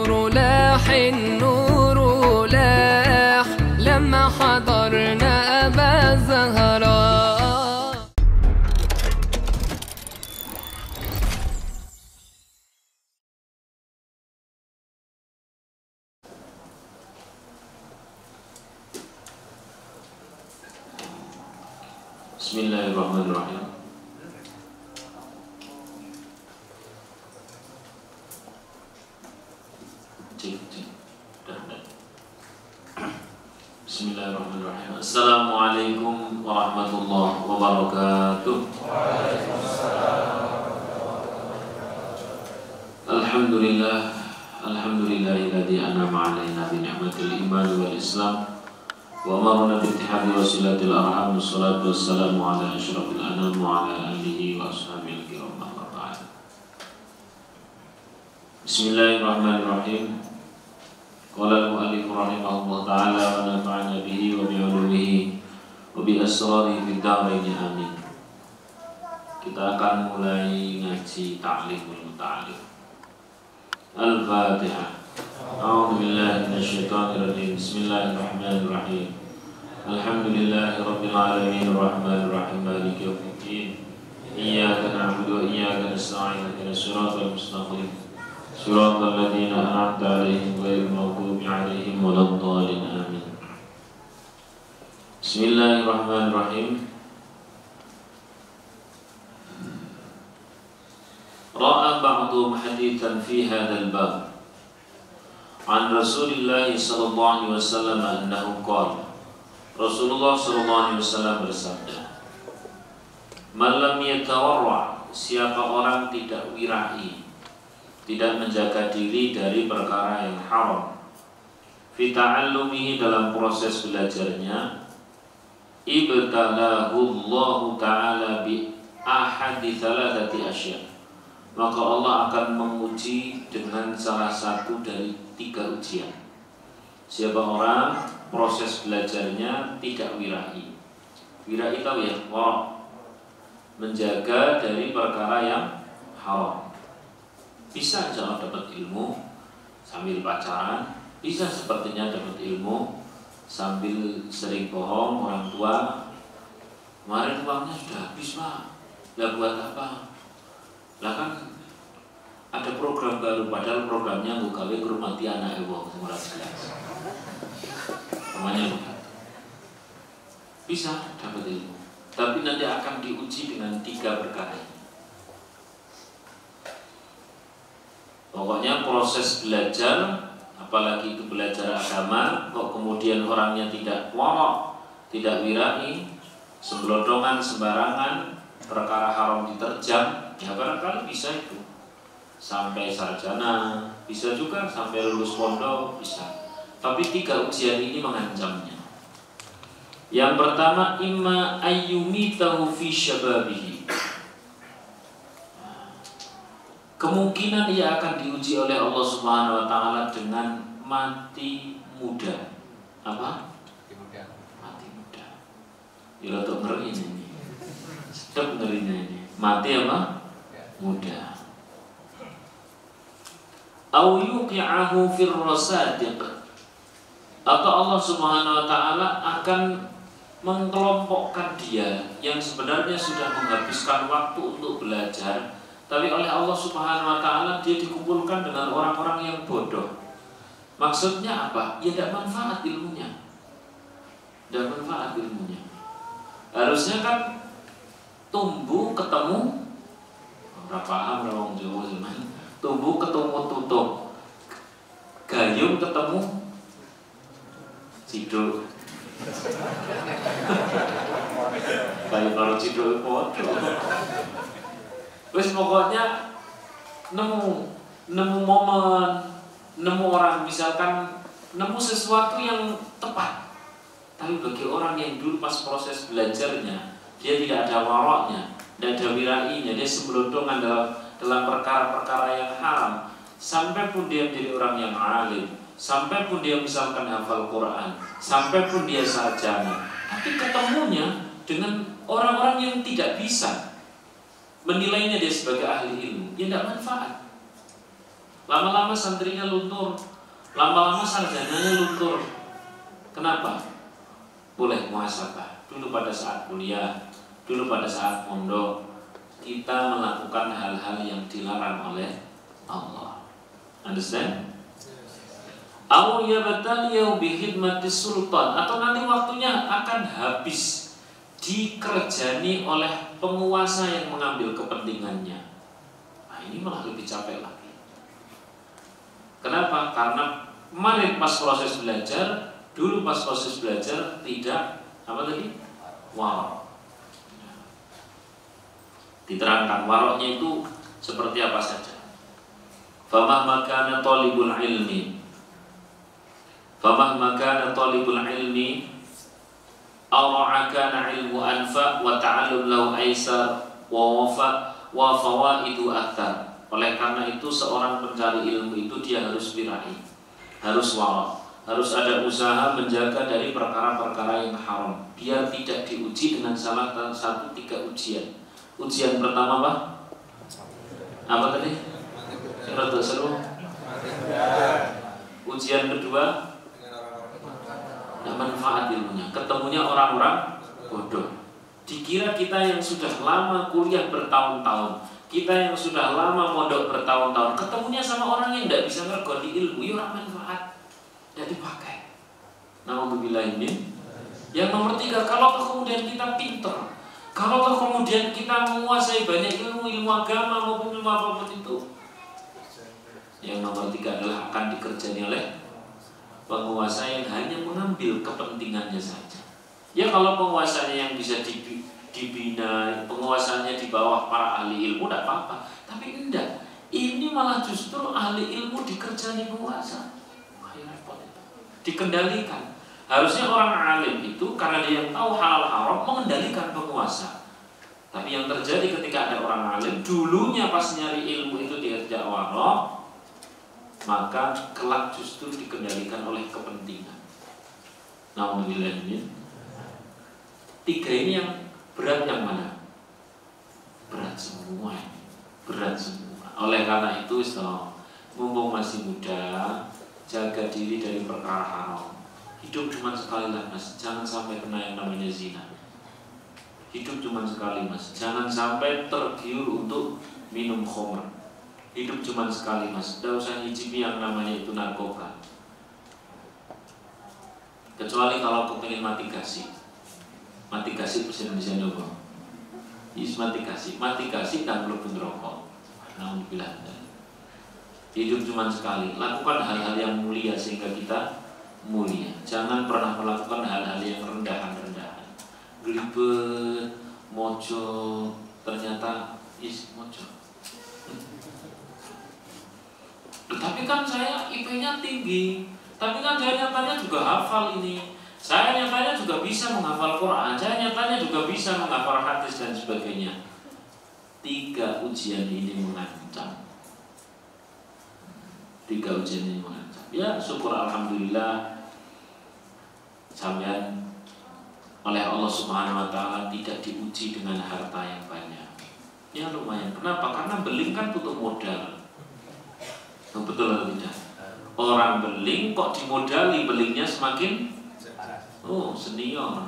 النور لاح النور لاح لما حضرنا أبا زهراء. Bismillahirrahmanirrahim. Bismillahirrahmanirrahim. Assalamualaikum warahmatullahi wabarakatuh. Alhamdulillah, alhamdulillahilladzi an'ama 'alaina bi ni'matil iman wal islam wa amarna bi ittihadi wasilatil arham. Wassalatu wassalamu ala asyrafil anam wa ala alihi wa ashabil kiram. Amma ba'd. Bismillahirrahmanirrahim. Qala al-mu'allif rahimahullah ta'ala wa nafa'ana bihi wa bi'ulumihi wa bi asrarihi fid dharain amin. Kita akan mulai ngaji ta'limul muta'allim. Al-Fatihah. A'udzu billahi minasyaitonir rajim. Bismillahirrahmanirrahim. Alhamdulillahi rabbil alamin arrahmanir rahim maliki yaumiddin. Iyyaka na'budu wa iyyaka nasta'in. Ihdinas siratal mustaqim. Siratal ladzina an'amta 'alaihim ghairil maghdubi 'alaihim waladdallin. Amin. Bismillahirrahmanirrahim. Ra'a ba'dhum haditsan fi hadzal bab. An Rasulillah sallallahu alaihi wasallam annahu qala. Rasulullah sallallahu alaihi wasallam bersabda, "Man lam yatawarra', siapa orang tidak wirai, tidak menjaga diri dari perkara yang haram, fi ta'allumihi, dalam proses belajarnya, ibtalahu Allah ta'ala bi ahadi thalathati asya', maka Allah akan menguji dengan salah satu dari 3 ujian. Siapa orang proses belajarnya tidak wirai. Wirai tahu ya, menjaga dari perkara yang haram. Bisa insya Allah dapat ilmu sambil pacaran, bisa sepertinya dapat ilmu sambil sering bohong orang tua. Kemarin uangnya sudah habis Pak, lah buat apa? Lah kan ada program baru, padahal programnya gue gawe ngurmati anak wong sing ora jelas. Namanya bisa dapat ilmu, tapi nanti akan diuji dengan 3 perkara. Pokoknya proses belajar, apalagi itu belajar agama, kok kemudian orangnya tidak warok, tidak wirai, semblodongan sembarangan, perkara haram diterjang, ya barangkali bisa itu sampai sarjana, bisa juga sampai lulus pondok, bisa. Tapi 3 ujian ini mengancamnya. Yang pertama, imma ayyumitahu fi syababihi, kemungkinan ia akan diuji oleh Allah Subhanahu wa ta'ala dengan mati muda. Apa? Mati muda. Ya untuk ngeri ini. Sedap ngerinya ini. Mati apa? Muda. Au yuqi'ahu fir rasadiq, atau Allah Subhanahu wa ta'ala akan mengkelompokkan dia yang sebenarnya sudah menghabiskan waktu untuk belajar, tapi oleh Allah Subhanahu wa ta'ala dia dikumpulkan dengan orang-orang yang bodoh. Maksudnya apa? Ya tidak manfaat ilmunya. Tidak manfaat ilmunya. Harusnya kan tumbuh ketemu, berapa orang Jawa zaman, tumbuh ketemu tutup, gayung ketemu cidul. Kayu karo cidul podo. Wes pokoknya nemu momen, nemu orang, misalkan nemu sesuatu yang tepat. Tapi bagi orang yang dulu pas proses belajarnya, dia tidak ada waroknya, tidak ada wirainya, dia semblodongan dalam perkara-perkara yang haram, sampai pun dia menjadi orang yang alim, sampai pun dia misalkan hafal Quran, sampai pun dia sarjana, tapi ketemunya dengan orang-orang yang tidak bisa menilainya dia sebagai ahli ilmu, ya tidak manfaat. Lama-lama santrinya luntur, lama-lama sarjananya luntur. Kenapa? Boleh muhasabah. Dulu pada saat kuliah, dulu pada saat mondok, kita melakukan hal-hal yang dilarang oleh Allah. Understand? Au yabtaliyu bi khidmatis sultan, atau nanti waktunya akan habis dikerjani oleh penguasa yang mengambil kepentingannya. Nah, ini malah lebih capek lagi. Kenapa? Karena kemarin pas proses belajar, dulu pas proses belajar tidak apa tadi? Warok. Diterangkan waroknya itu seperti apa saja. Famahma kana talibul ilmi, famahma kana talibul ilmi aw kana ilmu anfa wa ta'allum lahu aisar wa wafa wa fawaidu akthar. Oleh karena itu seorang pencari ilmu itu dia harus birai, harus warok, harus ada usaha menjaga dari perkara-perkara yang haram, biar tidak diuji dengan salah satu 3 ujian. Ujian pertama apa? Apa tadi? Rada seru. Ujian kedua, tidak manfaat ilmunya, ketemunya orang-orang bodoh. Dikira kita yang sudah lama kuliah bertahun-tahun, kita yang sudah lama mondok bertahun-tahun, ketemunya sama orang yang tidak bisa ngergoni ilmu, ya orang manfaat, tidak dipakai. Nauzubillah min. Yang nomor 3, kalau kemudian kita pinter, kalau kemudian kita menguasai banyak ilmu agama maupun ilmu apapun itu, yang nomor 3 adalah akan dikerjani oleh penguasa yang hanya mengambil kepentingannya saja. Ya kalau penguasanya yang bisa dibina, penguasanya di bawah para ahli ilmu tidak apa-apa. Tapi enggak, ini malah justru ahli ilmu dikerjani penguasa. Wah, ya repot itu. Dikendalikan. Harusnya orang alim itu karena dia yang tahu halal haram mengendalikan penguasa. Tapi yang terjadi ketika ada orang alim, dulunya pas nyari ilmu itu diajak warok, maka kelak justru dikendalikan oleh kepentingan. Nauzubillah min. 3 ini yang berat yang mana? Berat semua. Berat semua. Oleh karena itu, mumpung masih muda, jaga diri dari perkara haram. Hidup cuma sekali lah mas, jangan sampai kena yang namanya zina. Hidup cuma sekali mas, jangan sampai tergiur untuk minum khamr. Hidup cuma sekali mas, tidak usah nyicipi yang namanya itu narkoba. Kecuali kalau kau pengen mati kasih. Mati kasih bisa nyoba. Yes, mati kasih dan belum rokok. Alhamdulillah. Hidup cuma sekali. Lakukan hal-hal yang mulia sehingga kita mulia. Jangan pernah melakukan hal-hal yang rendahan-rendahan. Gelibet, mojo, ternyata mojo. Tapi kan saya IP-nya tinggi. Tapi kan saya nyatanya juga hafal ini. Saya nyatanya juga bisa menghafal Quran, saya nyatanya juga bisa menghafal hadis dan sebagainya. 3 ujian ini mengancam. 3 ujian ini mengancam. Ya syukur alhamdulillah sampean oleh Allah Subhanahu wa taala tidak diuji dengan harta yang banyak. Ya lumayan. Kenapa? Karena beling kan butuh modal. Betul atau tidak? Orang beling kok dimodali, belingnya semakin senior.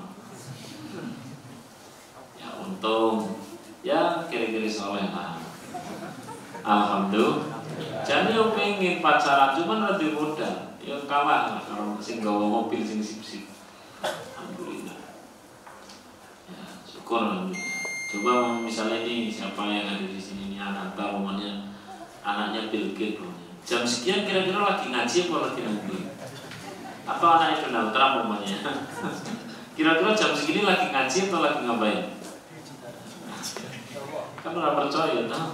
Ya untung, ya kira-kira soleh lah. Alhamdulillah. Jadi yang pengen pacaran cuman lebih modal, ya kalah lah kalau sing gawa mobil sing sip-sip. Alhamdulillah. Ya syukur alhamdulillah. Coba misalnya ini siapa yang ada di sini ini anak tahu anaknya Bill Gates. Jam sekian kira-kira lagi ngaji apa lagi nanti? Atau anaknya Donald Trump umpamanya? Kira-kira jam segini lagi ngaji atau lagi ngapain? Kan nggak percaya, nah?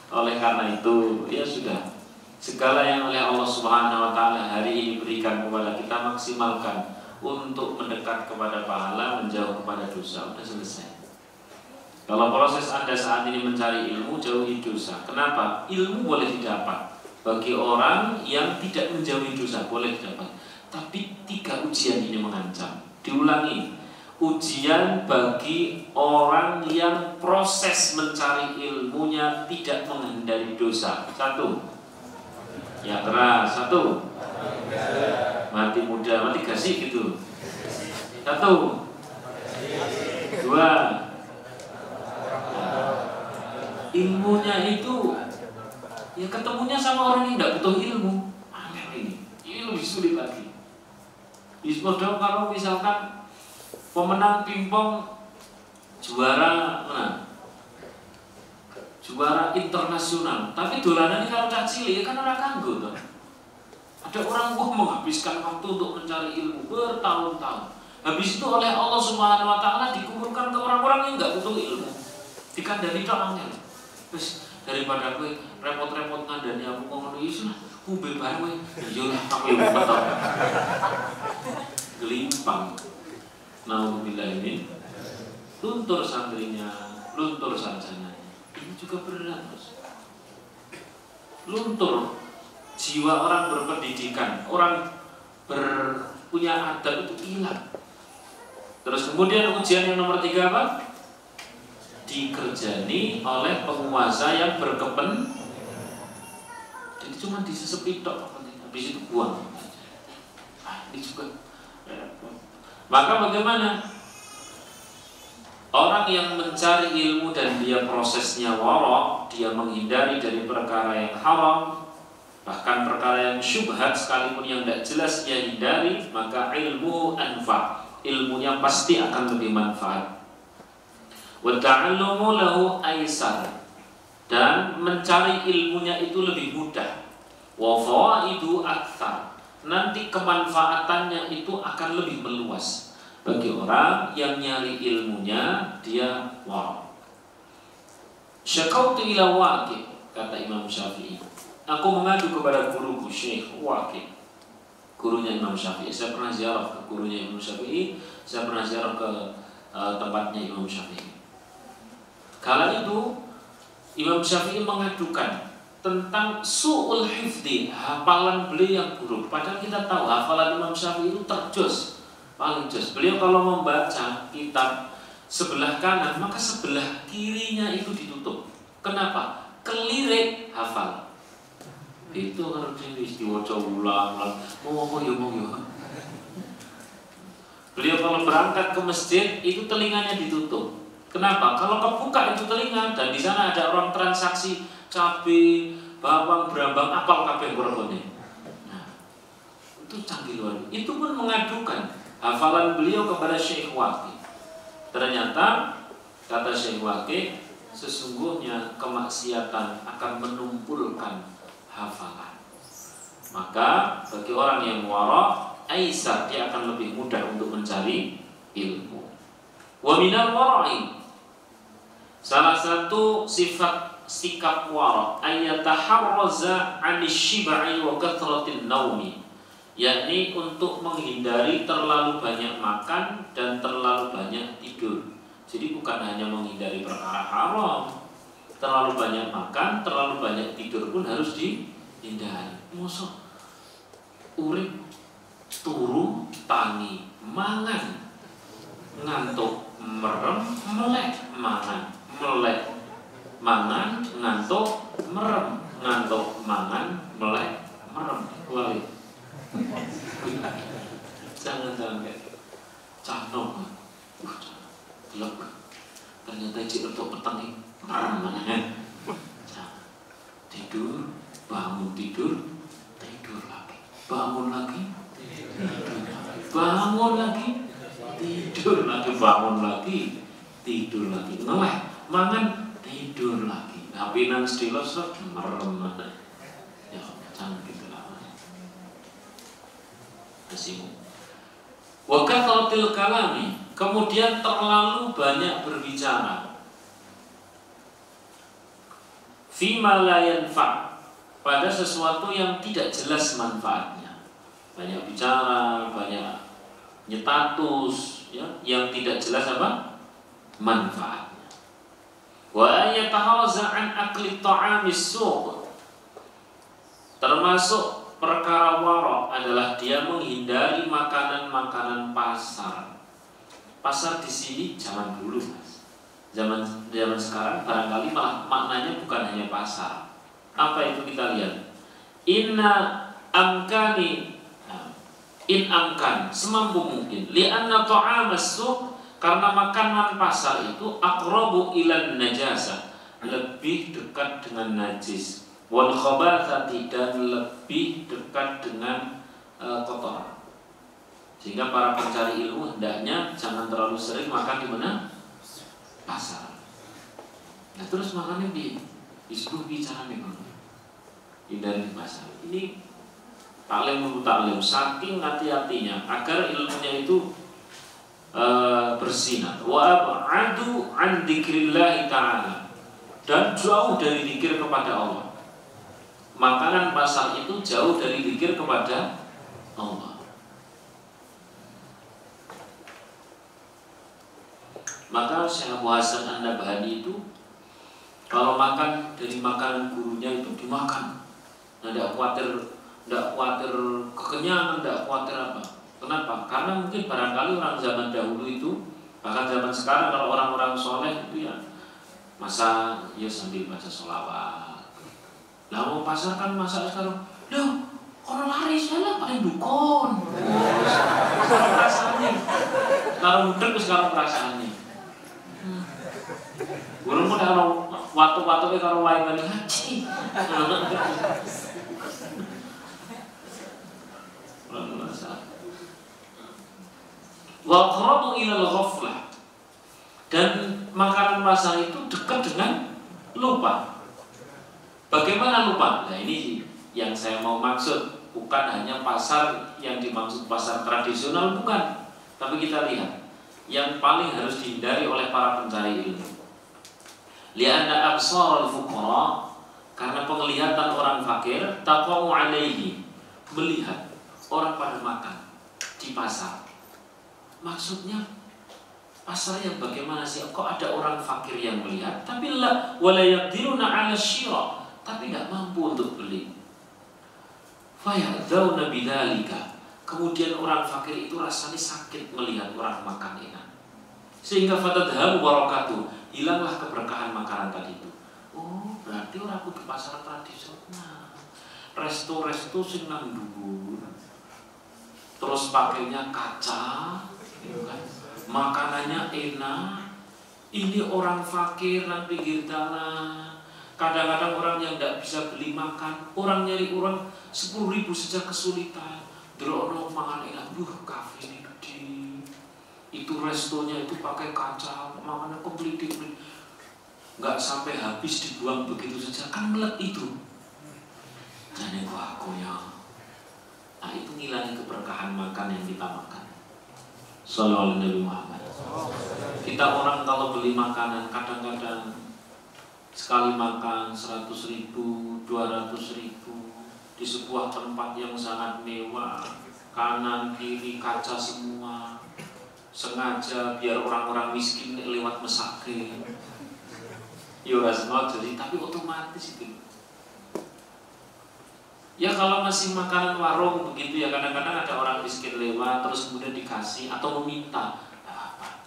Oleh karena itu, ya sudah. Segala yang oleh Allah Subhanahu Wa Taala hari ini berikan kepada kita maksimalkan untuk mendekat kepada pahala, menjauh kepada dosa. Udah selesai. Kalau proses Anda saat ini mencari ilmu, jauhi dosa. Kenapa? Ilmu boleh didapat bagi orang yang tidak menjauhi dosa, boleh didapat. Tapi 3 ujian ini mengancam. Diulangi, ujian bagi orang yang proses mencari ilmunya tidak menghindari dosa. 1, Ya keras. Satu. Mati muda, mati gasik gitu. Satu. Dua. Ilmunya itu ya ketemunya sama orang yang tidak butuh ilmu. Aneh ini lebih sulit lagi. Ismodong kalau misalkan pemenang pingpong juara mana? Juara internasional, tapi dolanan ini kalau cah cilik kan orang kanggo tuh. Ada orang menghabiskan waktu untuk mencari ilmu bertahun-tahun. Habis itu oleh Allah Subhanahu Wa Taala dikumpulkan ke orang-orang yang nggak butuh ilmu. Dikandani tok angel. Terus daripada gue repot-repot ngandani aku ngomong itu lah, kubel bareng gue. Iyalah aku yang betul. Gelimpang. Nauzubillah ini. Luntur santrinya, luntur sarjananya. Ini juga berat, Bos. Luntur jiwa orang berpendidikan, orang punya adab itu hilang. Terus kemudian ujian yang nomor 3 apa? Dikerjani oleh penguasa yang berkepen. Jadi cuma disesepi tok, habis itu buang. Ini juga. Maka bagaimana? Orang yang mencari ilmu dan dia prosesnya wara', dia menghindari dari perkara yang haram, bahkan perkara yang syubhat sekalipun yang tidak jelas dia hindari, maka ilmu anfa', ilmunya pasti akan lebih manfaat. Wa ta'allumu lahu aisar, dan mencari ilmunya itu lebih mudah. Wa fawaidu aktsar, nanti kemanfaatannya itu akan lebih meluas bagi orang yang nyari ilmunya dia wara'. Syakautu ila Waqi', kata Imam Syafi'i, aku mengadu kepada guruku Syekh Waqi', gurunya Imam Syafi'i. Saya pernah ziarah ke gurunya Imam Syafi'i, saya pernah ziarah ke tempatnya Imam Syafi'i. Kala itu Imam Syafi'i mengadukan tentang su'ul hifdi, hafalan beliau yang buruk. Padahal kita tahu hafalan Imam Syafi'i itu terjus, paling jus. Beliau kalau membaca kitab sebelah kanan, maka sebelah kirinya itu ditutup. Kenapa? Kelirik hafal. Itu harus diwaca ulang-ulang. Mau ya. Beliau kalau berangkat ke masjid itu telinganya ditutup. Kenapa? Kalau kebuka itu telinga dan di sana ada orang transaksi cabai, bawang, berambang, apal kabeh borgone. Nah, itu canggih luar. Itu pun mengadukan hafalan beliau kepada Syekh Waqi'. Ternyata kata Syekh Waqi', sesungguhnya kemaksiatan akan menumpulkan hafalan. Maka bagi orang yang wara', aisar, dia akan lebih mudah untuk mencari ilmu. Wa minal wara'i, salah satu sifat sikap wara' ayataharraza 'anil shib'i wa kathratin naumi, yakni untuk menghindari terlalu banyak makan dan terlalu banyak tidur. Jadi bukan hanya menghindari perkara haram, terlalu banyak makan, terlalu banyak tidur pun harus dihindari. Mosok urip turu tangi mangan ngantuk merem melek mangan melek mangan ngantuk merem ngantuk mangan melek merem. Wali jangan kayak canong gelap ternyata cik untuk petang nih merem tidur bangun tidur lagi bangun lagi bangun lagi tidur lagi bangun lagi tidur lagi ngeleh mangan tidur lagi tapi nang stilos merem ya jangan gitu lah. Asimu wa kathratil kalami, kemudian terlalu banyak berbicara, fima la yanfa', pada sesuatu yang tidak jelas manfaatnya. Banyak bicara, banyak nyetatus ya, yang tidak jelas apa manfaatnya. Wa yataharraza an akli ta'amis suq, termasuk perkara wara' adalah dia menghindari makanan-makanan pasar. Pasar di sini zaman dulu, Mas. Zaman sekarang barangkali malah maknanya bukan hanya pasar. Apa itu kita lihat? Inna amkani, in amkan, semampu mungkin. Lianna ta'amas suq, karena makanan pasar itu aqrabu ilan najasa, lebih dekat dengan najis. Wal khabathati, dan lebih dekat dengan kotoran. Sehingga para pencari ilmu hendaknya jangan terlalu sering makan di mana? Pasar. Nah terus makannya disuruh bicara memang hindari pasar. Ini taklim saking hati-hatinya agar ilmunya itu bersinar. Wa ab'adu an dzikrillah ta'ala, dan jauh dari zikir kepada Allah. Makanan pasar itu jauh dari zikir kepada Allah. Maka Syekh Abu Hasan An-Nabhani itu kalau makan dari makanan gurunya itu dimakan. Nah, tidak khawatir kekenyangan, tidak khawatir apa. Kenapa? Karena mungkin barangkali orang zaman dahulu itu, bahkan zaman sekarang kalau orang-orang soleh itu ya masa ya sambil baca sholawat. Lah mau pasar kan masa sekarang, loh orang laris lah paling dukun. Perasaannya, sekarang mudah sekarang perasaannya. Burung pun kalau waktu-waktu kalau wae balik haji. Wa qarabu ila al-ghaflah, dan makanan pasar itu dekat dengan lupa. Bagaimana lupa? Nah ini yang saya mau maksud, bukan hanya pasar yang dimaksud pasar tradisional, bukan. Tapi kita lihat yang paling harus dihindari oleh para pencari ilmu. Lianna absarul fuqara, karena penglihatan orang fakir, taqau alaihi, melihat orang pada makan di pasar. Maksudnya pasar yang bagaimana sih? Kok ada orang fakir yang melihat, tapi la wala yaqdiruna 'ala syira, tapi enggak mampu untuk beli. Fayadzauna bidzalika, kemudian orang fakir itu rasanya sakit melihat orang makan enak. Sehingga fatadhabu barakatuh, hilanglah keberkahan makanan tadi itu. Oh, berarti orang kudu pasar tradisional. Resto-resto sing nang dhuwur. Terus pakainya kaca, gitu kan. Makanannya enak. Ini orang fakir nang pinggir jalan. Kadang-kadang orang yang tidak bisa beli makan, orang nyari orang 10.000 saja kesulitan. Delok mangan enak, kafe ini gede. Itu restonya itu pakai kaca, makannya komplit, nggak sampai habis dibuang begitu saja, kan melet itu. Jadi aku ya, nah itu ngilangi keberkahan makan yang kita makan. Sallallahu Nabi Muhammad. Kita orang kalau beli makanan kadang-kadang sekali makan 100.000, 200.000 di sebuah tempat yang sangat mewah, kanan kiri kaca semua. Sengaja biar orang-orang miskin lewat mesake. Ya rasanya jadi, tapi otomatis itu. Ya kalau masih makanan warung begitu ya, kadang-kadang ada orang miskin lewat terus kemudian dikasih atau meminta. Apa?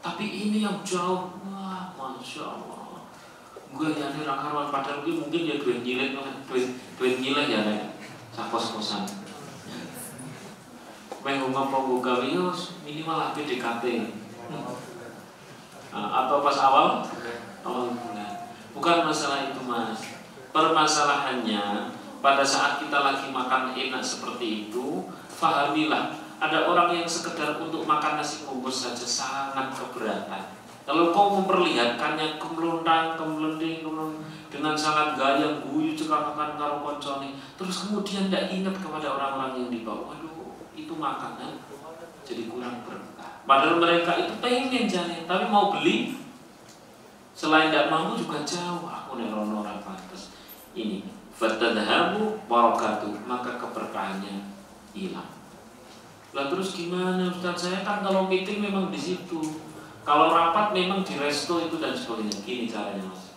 Tapi ini yang jauh, wah masya Allah. Gue ya ini rakaruan padahal gue mungkin ya duit nyilek ya nih, sakos-kosan. Ngomong gawe minimal lah PDKT atau pas awal bulan. Bukan masalah itu mas. Permasalahannya pada saat kita lagi makan enak seperti itu, fahamilah ada orang yang sekedar untuk makan nasi bungkus saja sangat keberatan. Kalau kau memperlihatkannya kemelundang, kemelending, dengan sangat gaya guyu cekakakan karo koncone, terus kemudian tidak ingat kepada orang-orang yang di bawah. Itu makanan jadi kurang berkah. Padahal mereka itu pengen jalan, tapi mau beli selain tidak mampu juga jauh. Aku nerono orang pantas. Ini fatadhabu barakatuh, maka keberkahannya hilang. Lah terus gimana Ustaz? Saya kan kalau meeting memang di situ, kalau rapat memang di resto itu dan sebagainya. Gini caranya mas.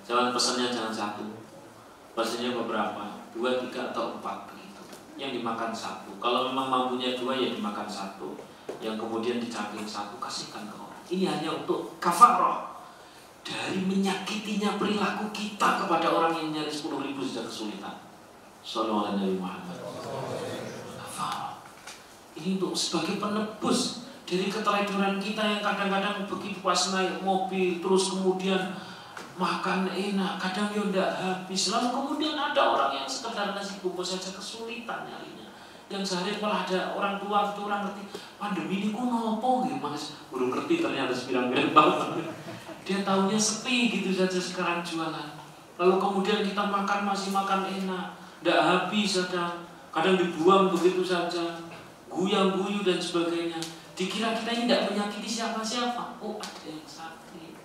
Jangan pesannya jangan satu, pesannya beberapa, 2, 3 atau 4. Yang dimakan satu. Kalau memang mampunya 2 ya dimakan satu. Yang kemudian dicangking satu, kasihkan ke orang. Ini hanya untuk kafarah dari menyakitinya perilaku kita kepada orang yang nyari 10.000 saja kesulitan. Sallallahu alaihi Muhammad. Kafarah. Ini untuk sebagai penebus dari keteledoran kita yang kadang-kadang begitu pas naik mobil terus kemudian makan enak, kadang ya ndak habis. Lalu kemudian ada orang yang sekedar nasi bungkus saja kesulitan nyarinya. Yang sehari malah ada orang tua itu orang ngerti pandemi ini ku nopo nggih Mas. Belum ngerti ternyata sepirang-pirang tahun. Dia tahunya sepi gitu saja sekarang jualan. Lalu kemudian kita makan masih makan enak, ndak habis saja. Kadang dibuang begitu saja. Guyang-guyu dan sebagainya. Dikira kita ini tidak menyakiti siapa-siapa. Oh, ada yang sakit.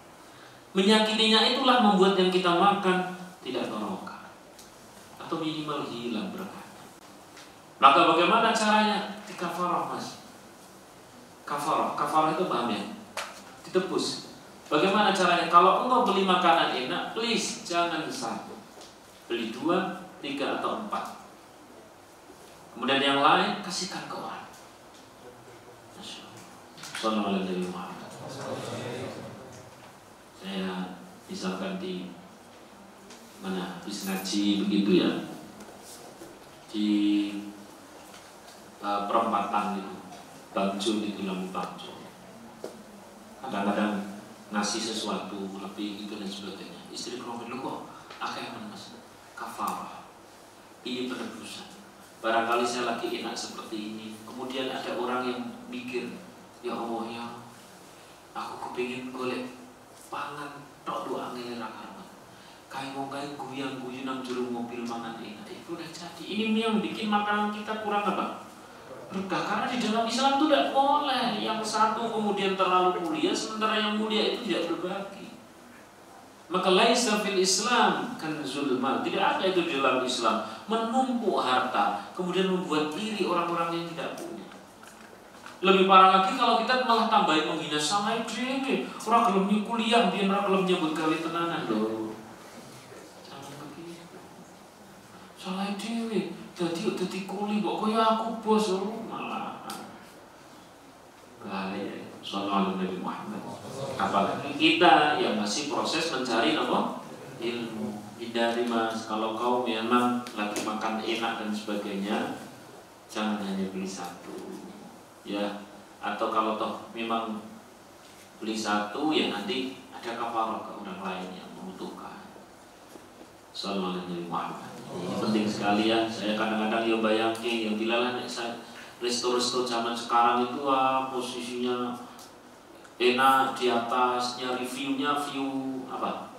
Menyakitinya itulah membuat yang kita makan tidak barokah atau minimal hilang berkahnya. Maka bagaimana caranya? Dikafarah, Mas. Kafarah itu paham ya? Ditebus. Bagaimana caranya? Kalau engkau beli makanan enak, please jangan satu. Beli 2, 3 atau 4. Kemudian yang lain kasihkan ke orang. Sallallahu alaihi Muhammad. Saya misalkan di mana habis ngaji begitu ya, di perempatan itu, Bangjo itu Lampu Bangjo. Kadang-kadang ngasih sesuatu lebih gitu dan sebagainya. Istri kerombol lu kok akhirnya Mas kafarah. Ini penebusan. Barangkali saya lagi enak seperti ini, kemudian ada orang yang mikir, ya Allah ya, aku kepingin golek pangan tok doa ngelera karman. Kayak mau kayak guyang-guyu nang jero mobil mangan enak. Itu udah jadi. Ini yang bikin makanan kita kurang apa? Berkah. Karena di dalam Islam itu tidak boleh yang satu kemudian terlalu mulia, sementara yang mulia itu tidak berbagi. Maka laisa fil Islam kanzul mal. Tidak ada itu di dalam Islam menumpuk harta kemudian membuat iri orang-orang yang tidak punya. Lebih parah lagi kalau kita malah tambahin menghina sama dewe. Orang gelem kuliah dia ora gelem nyebut gawe tenanan lho. Jangan begitu. Salah dewe. Dadi kuli kok kaya aku bos malah. Bahaya. Sallallahu alaihi Muhammad. Apalagi kita yang masih proses mencari apa? Ilmu. Hindari Mas, kalau kau memang lagi makan enak dan sebagainya, jangan hanya beli satu, ya. Atau kalau toh memang beli satu, ya nanti ada kafarah ke orang lain yang membutuhkan. Sallallahu alaihi Muhammad. Ini penting sekali ya. Saya kadang-kadang yang bayangin, yang dilalah saya resto-resto zaman sekarang itu posisinya enak di atasnya, reviewnya view apa?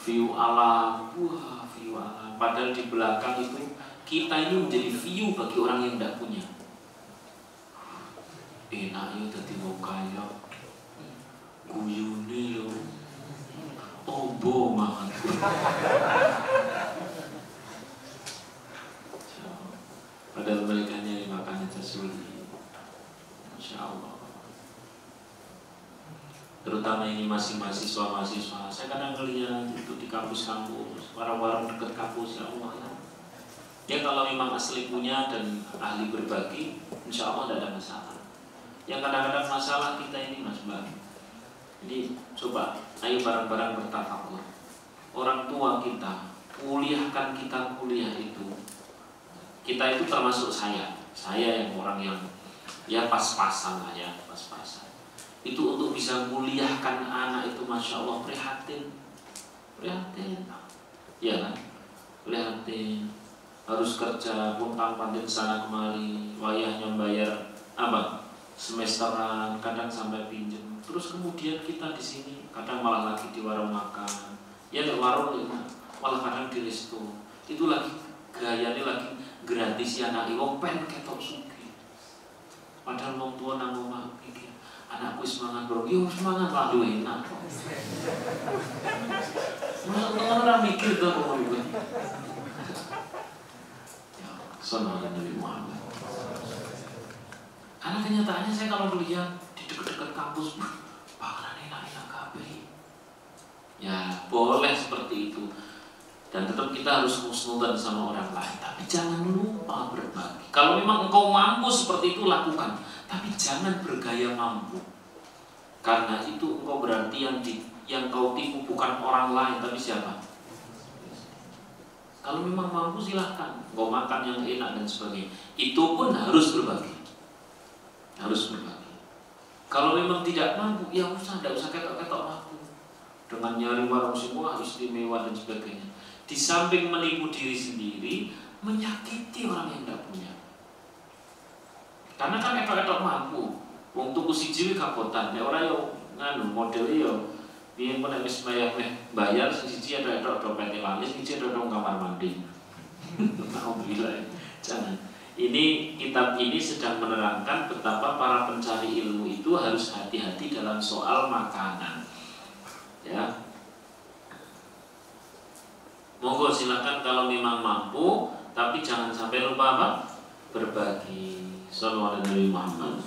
View alam, wah view alam. Padahal di belakang itu kita ini menjadi view bagi orang yang tidak punya. Enak ya tadi mau kaya, guyune yo, ombo banget. Padahal mereka nyari makannya tersulit. Masya Allah. Terutama ini masih mahasiswa. Saya kadang ngelihat itu di kampus-kampus, warung-warung dekat kampus, ya Allah ya. Ya kalau memang asli punya dan ahli berbagi, insya Allah tidak ada masalah. Yang kadang-kadang masalah kita ini Mas Mbak. Jadi coba, ayo bareng-bareng bertafakur. Orang tua kita, kuliahkan kita kuliah itu. Kita itu termasuk saya yang orang yang ya pas-pasan lah ya, pas-pasan. Itu untuk bisa muliahkan anak itu Masya Allah prihatin ya kan, prihatin, harus kerja pontang-panting sana kemari, wayahnya bayar apa semesteran, kadang sampai pinjem, terus kemudian kita di sini kadang malah lagi di warung makan, ya di warung ya, malah kadang di resto, itu lagi gayanya lagi gratis ya anak wong pen ketok sugi, padahal wong tua nang omah mikir anakku semangat bro, yo semangat lah duwe enak. Orang mikir tuh mau itu. Ya, sallallahu alaihi Muhammad. Karena kenyataannya saya kalau melihat di dekat-dekat kampus, bakalan enak-enak kabeh. Ya boleh seperti itu. Dan tetap kita harus husnudzan sama orang lain. Tapi jangan lupa berbagi. Kalau memang engkau mampu seperti itu lakukan. Tapi jangan bergaya mampu. Karena itu engkau berarti yang kau tipu bukan orang lain, tapi siapa? Kalau memang mampu silahkan, mau makan yang enak dan sebagainya. Itu pun harus berbagi. Harus berbagi. Kalau memang tidak mampu, ya tidak usah ketok-ketok mampu. Dengan nyari warung semua harus istimewa dan sebagainya. Di samping menipu diri sendiri, menyakiti orang yang tidak punya. Karena kan ketok-ketok mampu. Wong tuku siji kapotan, nek ora yo nganu model yo piye pun nek wis bayar siji ada dompet lalis, siji ada kamar mandi. Alhamdulillah. Jangan. Ini kitab ini sedang menerangkan betapa para pencari ilmu itu harus hati-hati dalam soal makanan. Ya. Monggo silakan kalau memang mampu, tapi jangan sampai lupa apa? Berbagi. Sallallahu alaihi Muhammad.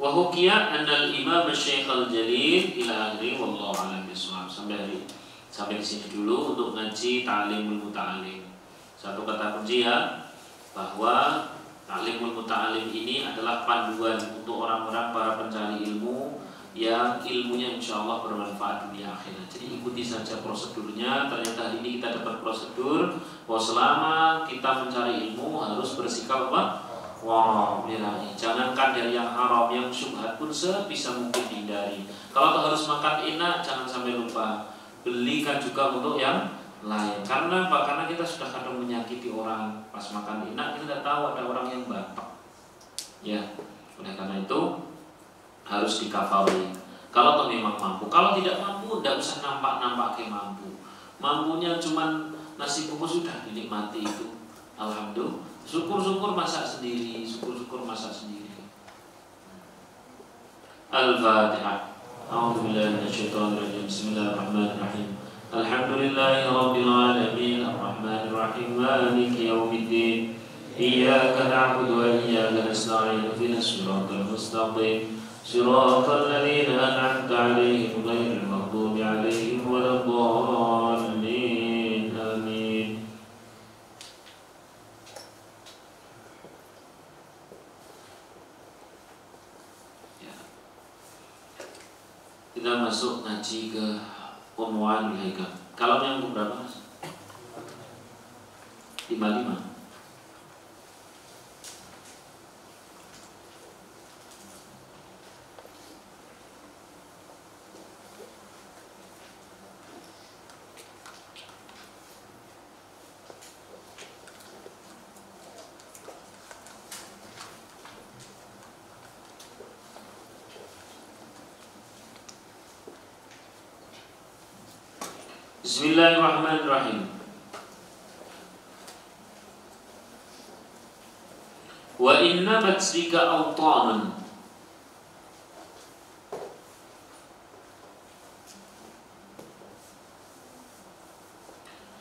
Wa hukiya anna al-imam Syekh al-Jalil ila akhiri wallahu a'lam bishawab. Sampai di sini dulu untuk ngaji ta'limul muta'alim. Satu kata kunci ya, bahwa ta'limul muta'alim ini adalah panduan untuk orang-orang para pencari ilmu yang ilmunya insya Allah bermanfaat dunia akhirat. Jadi ikuti saja prosedurnya. Ternyata hari ini kita dapat prosedur bahwa selama kita mencari ilmu harus bersikap apa? Wow, jangankan dari yang haram, yang syubhat pun sebisa mungkin hindari. Kalau harus makan enak, jangan sampai lupa belikan juga untuk yang lain. Karena apa? Karena kita sudah kadang menyakiti orang pas makan enak, kita tidak tahu ada orang yang batuk. Ya, oleh karena itu harus dikafari. Kalau toh memang mampu, kalau tidak mampu, tidak usah nampak kayak mampu. Mampunya cuman nasi bungkus sudah dinikmati itu. Alhamdulillah. Syukur-syukur masak sendiri, syukur-syukur masak sendiri. Al-Fatihah. A'udzubillahi minasyaitonir rajim. Bismillahirrahmanirrahim. Alhamdulillahirabbil alamin, arrahmanir rahim, maliki yaumiddin. Iyyaka na'budu wa iyyaka nasta'in. Ihdinas siratal mustaqim. Siratal ladzina an'amta 'alaihim ghairil maghdubi 'alaihim waladdallin. Amin. Kita masuk ngaji ke Unwan Haikam. Kalau yang berapa? 55. Bismillahirrahmanirrahim. Wa inna batsika awtanan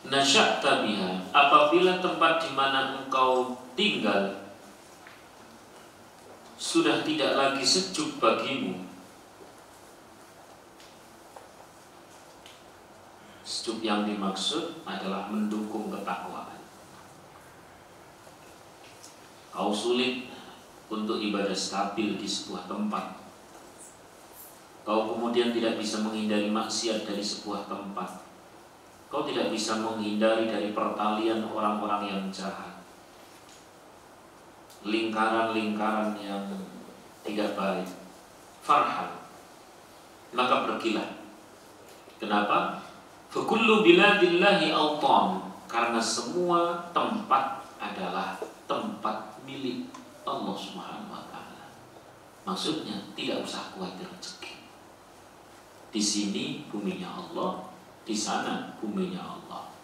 nasya'ta biha, apabila tempat di mana engkau tinggal sudah tidak lagi sejuk bagimu. Sejuk yang dimaksud adalah mendukung ketakwaan. Kau sulit untuk ibadah stabil di sebuah tempat. Kau kemudian tidak bisa menghindari maksiat dari sebuah tempat. Kau tidak bisa menghindari dari pertalian orang-orang yang jahat, lingkaran-lingkaran yang tidak baik. Farhan, maka pergilah. Kenapa? Fakullu biladillahi awtan, karena semua tempat adalah tempat milik Allah Subhanahu wa taala. Maksudnya tidak usah khawatir rezeki. Di sini buminya Allah, di sana buminya Allah.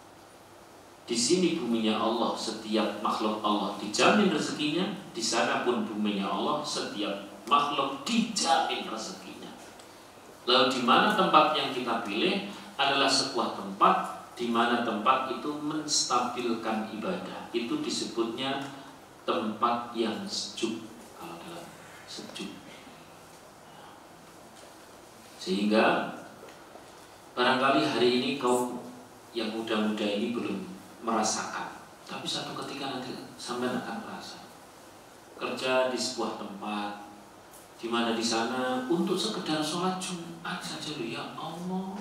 Di sini buminya Allah, setiap makhluk Allah dijamin rezekinya. Di sana pun buminya Allah, setiap makhluk dijamin rezekinya. Lalu di mana tempat yang kita pilih? Adalah sebuah tempat di mana tempat itu menstabilkan ibadah. Itu disebutnya tempat yang sejuk. Kalau dalam sejuk, sehingga barangkali hari ini kau yang muda-muda ini belum merasakan, tapi satu ketika nanti sampai akan merasa. Kerja di sebuah tempat, di mana di sana untuk sekedar sholat Jumat saja loh, ya Allah.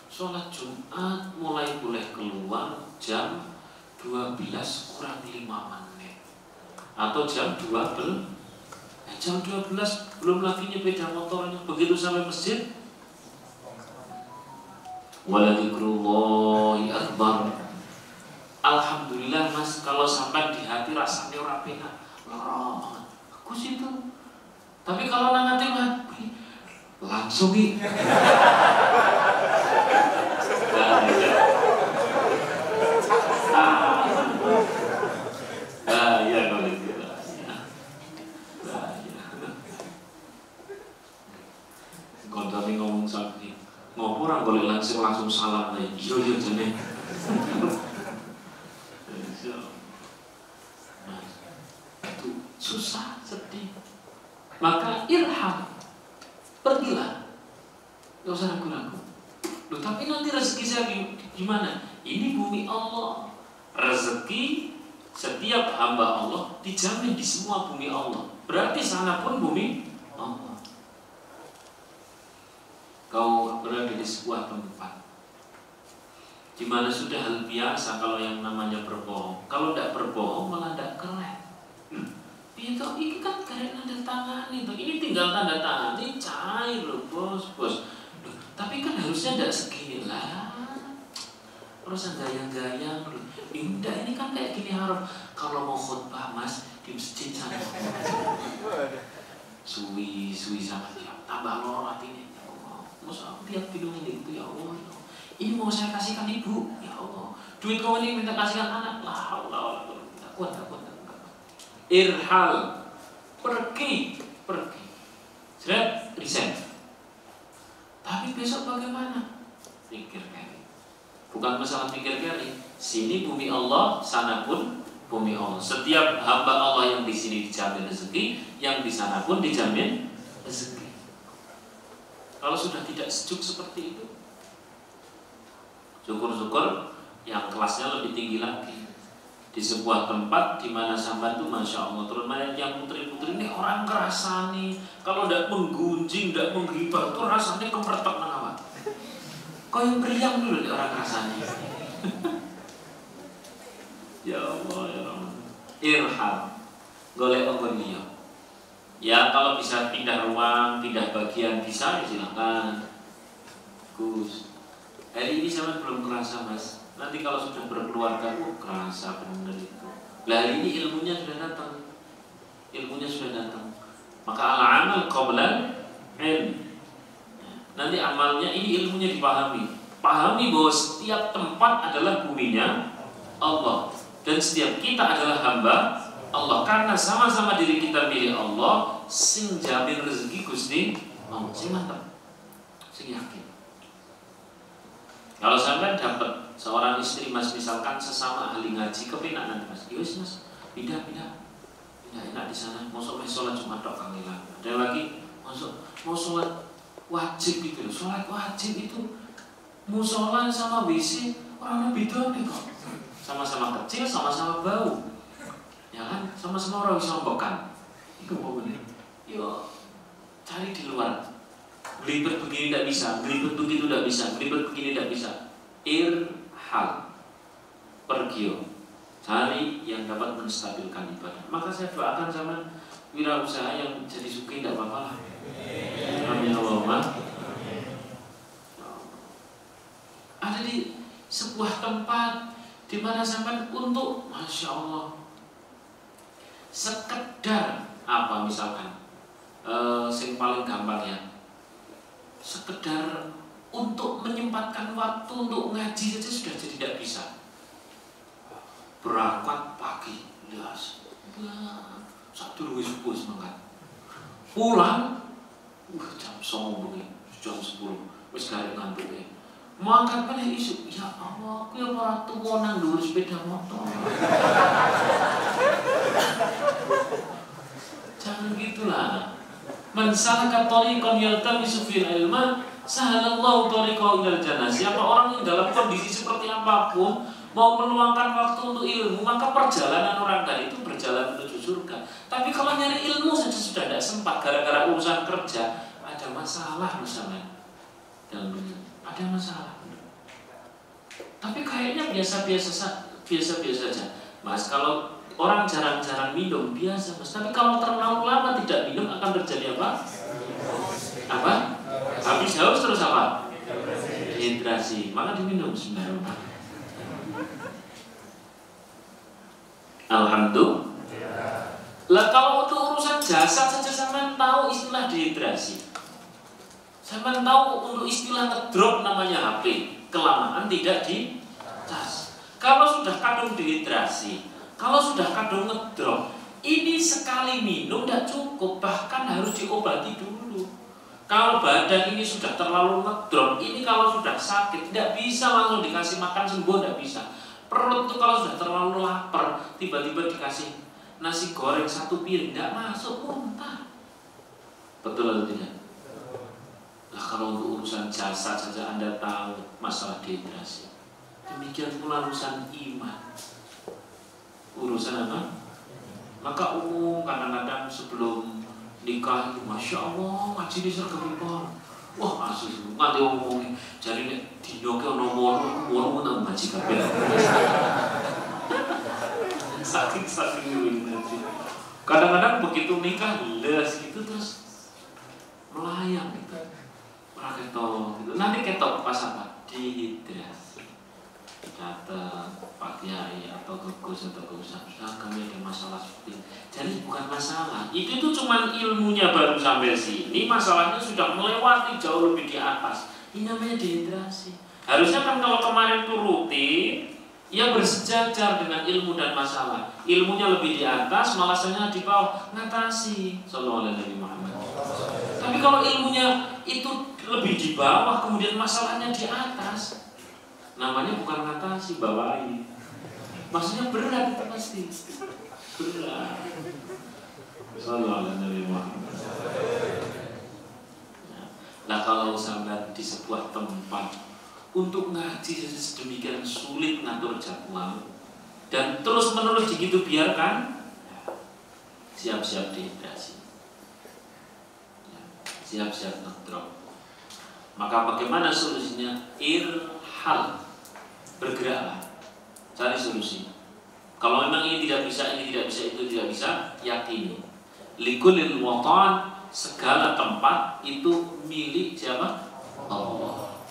Sholat Jumat mulai boleh keluar jam 12 kurang 5 menit atau jam 12. Jam 12 belum lagi nyepeda motornya, begitu sampai masjid waladzikrullahi akbar. Alhamdulillah Mas, kalau sampai di hati rasanya ora penak, lara banget. Bagus itu. Tapi kalau nang ati langsung iki. Ya kalau gitu. Kontone ngomong sakit. Ngopo ora boleh langsung salam ae. Iya jane. Itu susah, sedih. Maka irham, pergilah, gak usah ragu-ragu. Loh, tapi nanti rezeki saya gimana? Ini bumi Allah. Rezeki setiap hamba Allah dijamin di semua bumi Allah. Berarti sana pun bumi Allah. Kau berada di sebuah tempat di mana sudah hal biasa kalau yang namanya berbohong. Kalau tidak berbohong malah tidak keren. Itu ini kan keren tanda tangan itu. Ini tinggal tanda tangan, ini cair loh bos. Tapi kan harusnya tidak segini lah. Terus gaya-gaya loh. Ini kan kayak gini harus. Kalau mau khutbah Mas di masjid sana. Suwi sama dia. Tambah loro hatinya. Masa lihat video ini itu ya Allah. Ini mau saya kasihkan ibu, ya Allah. Duit kau ini minta kasihkan anak, Allah. Tak kuat. Irhal, pergi. Sudah resign. Tapi besok bagaimana? Pikir kali. Bukan masalah pikir kali. Sini bumi Allah, sana pun bumi Allah. Setiap hamba Allah yang di sini dijamin rezeki, yang di sana pun dijamin rezeki. Kalau sudah tidak sejuk seperti itu, syukur-syukur yang kelasnya lebih tinggi lagi. Di sebuah tempat di mana sampai itu Masya Allah turun banyak yang putri-putri ini orang kerasani. Kalau tidak menggunjing, tidak menggibah itu rasanya kemertek nang. Kau yang beriang dulu di orang kerasani. Ya Allah ya Allah. Irham, golek ogonio. Ya kalau bisa pindah ruang, pindah bagian bisa ya silakan. Gus, hari ini saya belum kerasa Mas. Nanti kalau sudah berkeluarga, kerasa benar itu. Lah hari ini ilmunya sudah datang. Maka al-amal qabla ilm. Nanti amalnya ini ilmunya dipahami. Pahami bahwa setiap tempat adalah buminya Allah dan setiap kita adalah hamba Allah, karena sama-sama diri kita milik Allah. Sing jamin rezeki Gusti Allah, sing mantap, sing yakin. Kalau sampai dapat seorang istri Mas, misalkan sesama ahli ngaji, kepenak nanti Mas, yus Mas, pindah enak di sana. Mau sholat cuma tok kangelan. Ada lagi mau sholat wajib gitu loh. Sholat wajib itu musola sama WC orang beda nih kok. Sama-sama kecil, sama-sama bau. Ya kan, sama-sama orang bisa membekan. Itu mau bener. Yo, cari di luar. Gelibet begini tidak bisa, gelibet begitu tidak bisa, gelibet begini tidak bisa. Irhal, pergi, cari yang dapat menstabilkan ibadah. Maka saya doakan sama wirausaha yang jadi suki tidak apa-apa lah. Amin Allahumma. Ada di sebuah tempat di mana sampai untuk Masya Allah sekedar apa misalkan yang paling gampang ya, sekedar untuk menyempatkan waktu untuk ngaji saja sudah jadi tidak bisa. Berangkat pagi, jelas, satu wis subuh semangat. Pulang, jam 9 jam 10, wis garek ngantuk ya. Mangkat kan isu, ya Allah, aku yang orang tua nang dhuwur sepeda motor. Jangan gitulah. Man salaka tariqan yaltamisu fil ilma, sahalallahu tariqahu ilal jannah. Siapa orang yang dalam kondisi seperti apapun mau meluangkan waktu untuk ilmu, maka perjalanan orang tadi itu berjalan menuju surga. Tapi kalau nyari ilmu saja sudah tidak sempat gara-gara urusan kerja, ada masalah misalnya dalam dunia, ada masalah. Tapi kayaknya biasa-biasa saja, Mas. Kalau orang jarang-jarang minum biasa, Mas. Tapi kalau terlalu lama tidak minum akan terjadi apa? Apa? Habis haus terus apa? Dehidrasi. Maka diminum sebenarnya. Alhamdulillah. Lah kalau untuk urusan jasad saja sampean tahu istilah dehidrasi. Sampean tahu untuk istilah ngedrop namanya HP. Kelamaan tidak di cas. Kalau sudah kadung dehidrasi, kalau sudah kadung ngedrop, ini sekali minum tidak cukup, bahkan harus diobati dulu. Kalau badan ini sudah terlalu ngedrop, ini kalau sudah sakit tidak bisa langsung dikasih makan sembuh, tidak bisa. Perut itu kalau sudah terlalu lapar, tiba-tiba dikasih nasi goreng 1 piring, tidak masuk, muntah. Betul atau tidak? Nah, kalau untuk urusan jasad saja Anda tahu masalah dehidrasi. Demikian pula urusan iman. Urusan apa? Maka umum kadang-kadang sebelum nikah itu Masya Allah ngaji di sergapipon. Wah asli, nanti ngomongin jadi dino ke nomor nang ngaji kabeh. Saking nanti. Kadang-kadang begitu nikah les gitu terus melayang gitu. Ora ketok gitu. Nanti ketok pas apa? Dehidrasi. Datang Pak Kiai atau ke Gus atau ke Ustaz, kami ada masalah seperti ini. Jadi bukan masalah. Itu cuma ilmunya baru sampai sini, masalahnya sudah melewati jauh lebih di atas. Ini namanya dehidrasi. Harusnya kan kalau kemarin itu rutin, ya bersejajar dengan ilmu dan masalah. Ilmunya lebih di atas, masalahnya di bawah, ngatasi. Sallallahu alaihi Muhammad. Tapi kalau ilmunya itu lebih di bawah, kemudian masalahnya di atas, namanya bukan ngatasi, bawahi. Maksudnya berat itu pasti. Berat. Sallallahu alaihi Muhammad. Nah kalau sampai di sebuah tempat untuk ngaji sedemikian sulit ngatur jadwal dan terus menerus begitu biarkan, siap-siap dehidrasi, siap-siap ngedrop. Maka bagaimana solusinya? Irhal, bergeraklah, cari solusi. Kalau memang ini tidak bisa, itu tidak bisa, yakini. Likulil watan, segala tempat itu milik siapa? Allah.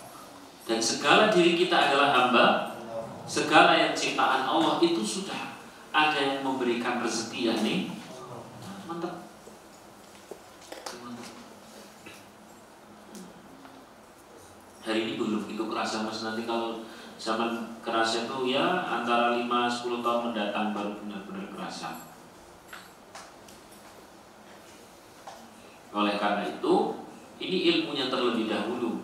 Dan segala diri kita adalah hamba. Segala yang ciptaan Allah itu sudah ada yang memberikan rezeki, ya nih. Mantap. Hari ini belum itu kerasa, Mas. Nanti kalau zaman kerasa itu ya antara 5-10 tahun mendatang baru benar-benar kerasa. Oleh karena itu, ini ilmunya terlebih dahulu.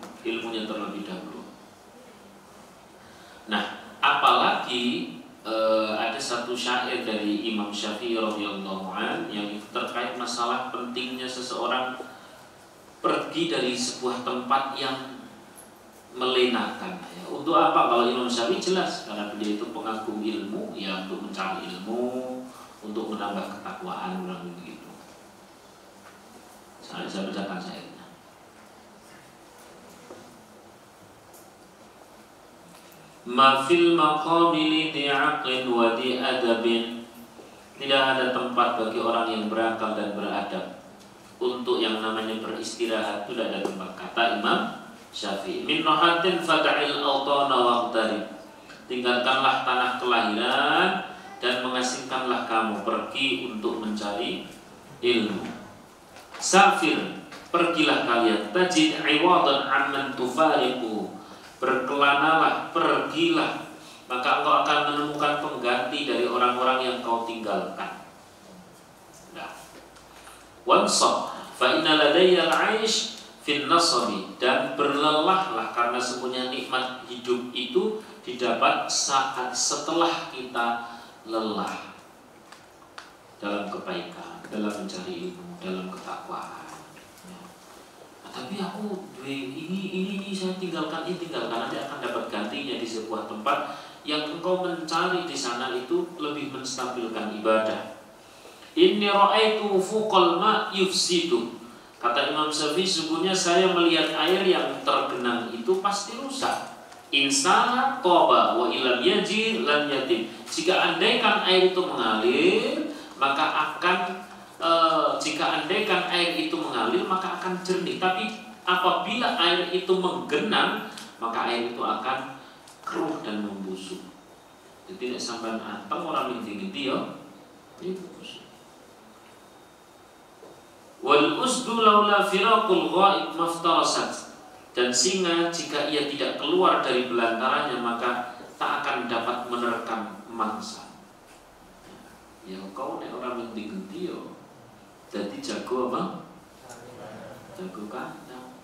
Nah, apalagi ada satu syair dari Imam Syafi'i radhiyallahu an yang terkait masalah pentingnya seseorang pergi dari sebuah tempat yang melenakan. Ya, untuk apa? Kalau Imam Syafi'i jelas, karena beliau itu pengagum ilmu, ya untuk mencari ilmu, untuk menambah ketakwaan, orang begitu. Saya bacakan syairnya. Ma fil maqami li aqlin wa di adabin. Tidak ada tempat bagi orang yang berakal dan beradab untuk yang namanya beristirahat. Tidak ada tempat, kata Imam Syafi'i. Min nahatin fada'il awtana waqtarib. Tinggalkanlah tanah kelahiran dan mengasingkanlah kamu pergi untuk mencari ilmu. Safir, pergilah kalian. Tajid iwadan amman tufariqu. Berkelanalah, pergilah, maka engkau akan menemukan pengganti dari orang-orang yang kau tinggalkan. Nah, wansab fa inna ladayya al-'aish fin nasabi, dan berlelahlah karena semuanya nikmat hidup itu didapat saat setelah kita lelah dalam kebaikan, dalam mencari ilmu, dalam ketakwaan. tapi aku ini saya tinggalkan nanti akan dapat gantinya di sebuah tempat yang engkau mencari di sana itu lebih menstabilkan ibadah. Inni ra'aitu fuqal ma yufsidu. Kata Imam Syafi'i, sungguhnya saya melihat air yang tergenang itu pasti rusak. Insana toba wa ilam yaji lam yatim. Jika andaikan air itu mengalir, maka akan maka akan jernih. Tapi apabila air itu menggenang, maka air itu akan keruh dan membusuk. Jadi tidak sampai anteng orang inti-inti ya, itu busuk. Wal usdu laula firaqul ghaib maftarasat. Dan singa jika ia tidak keluar dari belantaranya maka tak akan dapat menerkam mangsa. Ya kau nek orang genti-genti yo. Jadi jago apa? Jago kandang.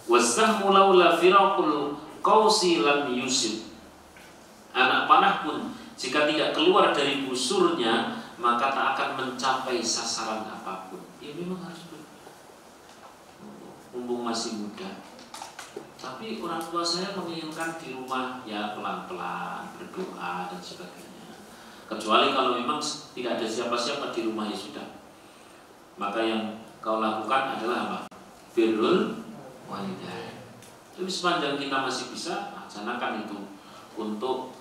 Wasahmu laula firaqul qausi lam yusib. Anak panah pun jika tidak keluar dari busurnya maka tak akan mencapai sasaran apapun. Ya memang harus mumpung masih muda. Tapi orang tua saya menginginkan di rumah ya pelan-pelan berdoa dan sebagainya. Kecuali kalau memang tidak ada siapa-siapa di rumah ya sudah. Maka yang kau lakukan adalah apa? Birrul walidain. Tapi sepanjang kita masih bisa, laksanakan itu untuk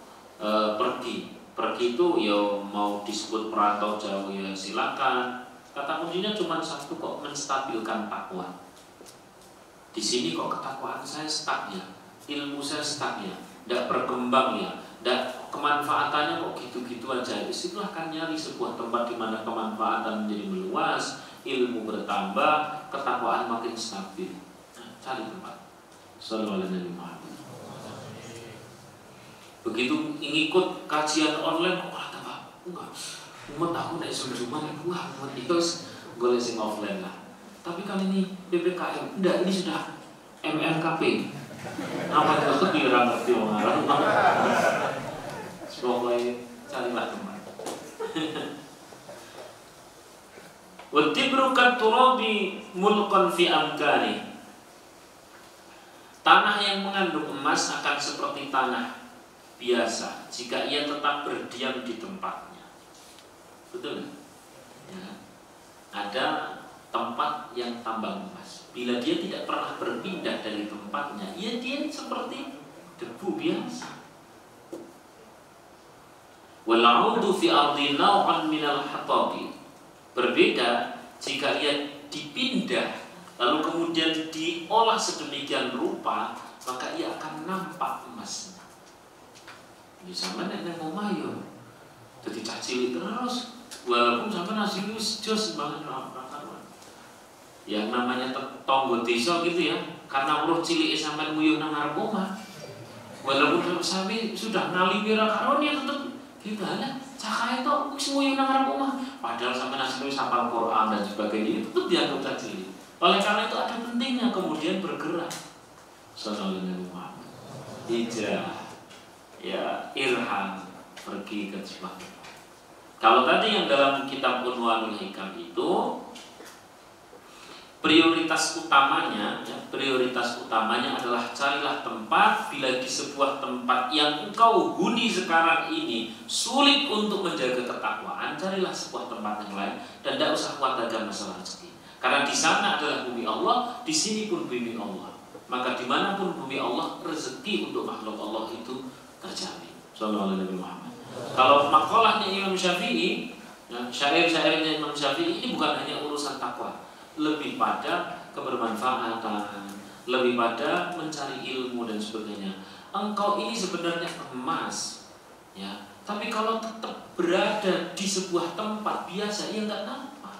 pergi. Pergi itu ya mau disebut perantau jauh ya silakan. Kata kuncinya cuma satu kok, menstabilkan takwa. Di sini kok ketakwaan saya stuck ya, ilmu saya stuck ya, tidak berkembang ya, tidak kemanfaatannya kok gitu-gitu aja. Disitulah kan nyari sebuah tempat di mana kemanfaatan menjadi meluas, ilmu bertambah, ketakwaan makin stabil. Nah, cari tempat. Sallallahu alaihi wasallam. Begitu ngikut kajian online kok kata Pak, enggak, umat aku naik sumber-sumber, wah umat itu boleh sing offline lah. Tapi kali ini PPKM, enggak, ini sudah MMKP. Apa itu kira ngerti mengarang? Pokoknya carilah teman. Watibru katurabi mulqan fi amkani. Tanah yang mengandung emas akan seperti tanah biasa jika ia tetap berdiam di tempatnya. Betul? Ya. Ada tempat yang tambang emas. Bila dia tidak pernah berpindah dari tempatnya, ya dia seperti debu biasa. Wal'audu fi ardi naw'an minal hatabi. Berbeda jika ia dipindah lalu kemudian diolah sedemikian rupa, maka ia akan nampak emasnya. Ini sama nenek omah yo. Jadi cacili terus walaupun sampai nasi jos banget yang namanya tonggo desa gitu ya, karena uruh cilik sampai nguyuh nang ngarep omah. Walaupun sapi sudah ngalimi ra karon ya tetep gimana? Cakae tok wis nguyuh nang ngarep omah. Padahal sampai nasi wis hafal Quran dan sebagainya itu tetep dianggap cilik. Oleh karena itu ada pentingnya kemudian bergerak. Sallallahu alaihi wasallam. Hijrah. Ya, irham, pergi ke sebuah. Kalau tadi yang dalam kitab Unwanul Hikam itu prioritas utamanya adalah carilah tempat bila di sebuah tempat yang engkau huni sekarang ini sulit untuk menjaga ketakwaan, carilah sebuah tempat yang lain dan tidak usah khawatir masalah rezeki. Karena di sana adalah bumi Allah, di sini pun bumi Allah. Maka dimanapun bumi Allah, rezeki untuk makhluk Allah itu terjamin. Sallallahu alaihi wasallam. Kalau makalahnya Imam Syafi'i, syair-syairnya Imam Syafi'i ini bukan hanya urusan takwa, lebih pada kebermanfaatan, lebih pada mencari ilmu dan sebagainya. Engkau ini sebenarnya emas, ya. Tapi kalau tetap berada di sebuah tempat biasa, ya nggak nampak.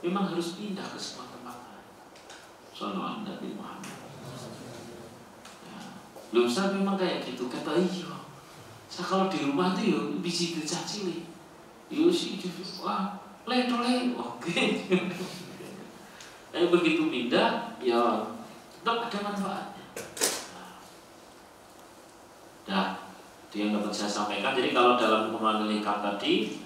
Memang harus pindah ke sebuah tempat lain. Sallallahu alaihi wasallam. Belum saya memang kayak gitu kata iya. Saya kalau di rumah tuh yo biji gecah cilik. Yo sih wah, le, oke. Tapi begitu pindah, ya tetap ada manfaatnya. Nah, itu yang dapat saya sampaikan. Jadi kalau dalam Unwanul Hikam tadi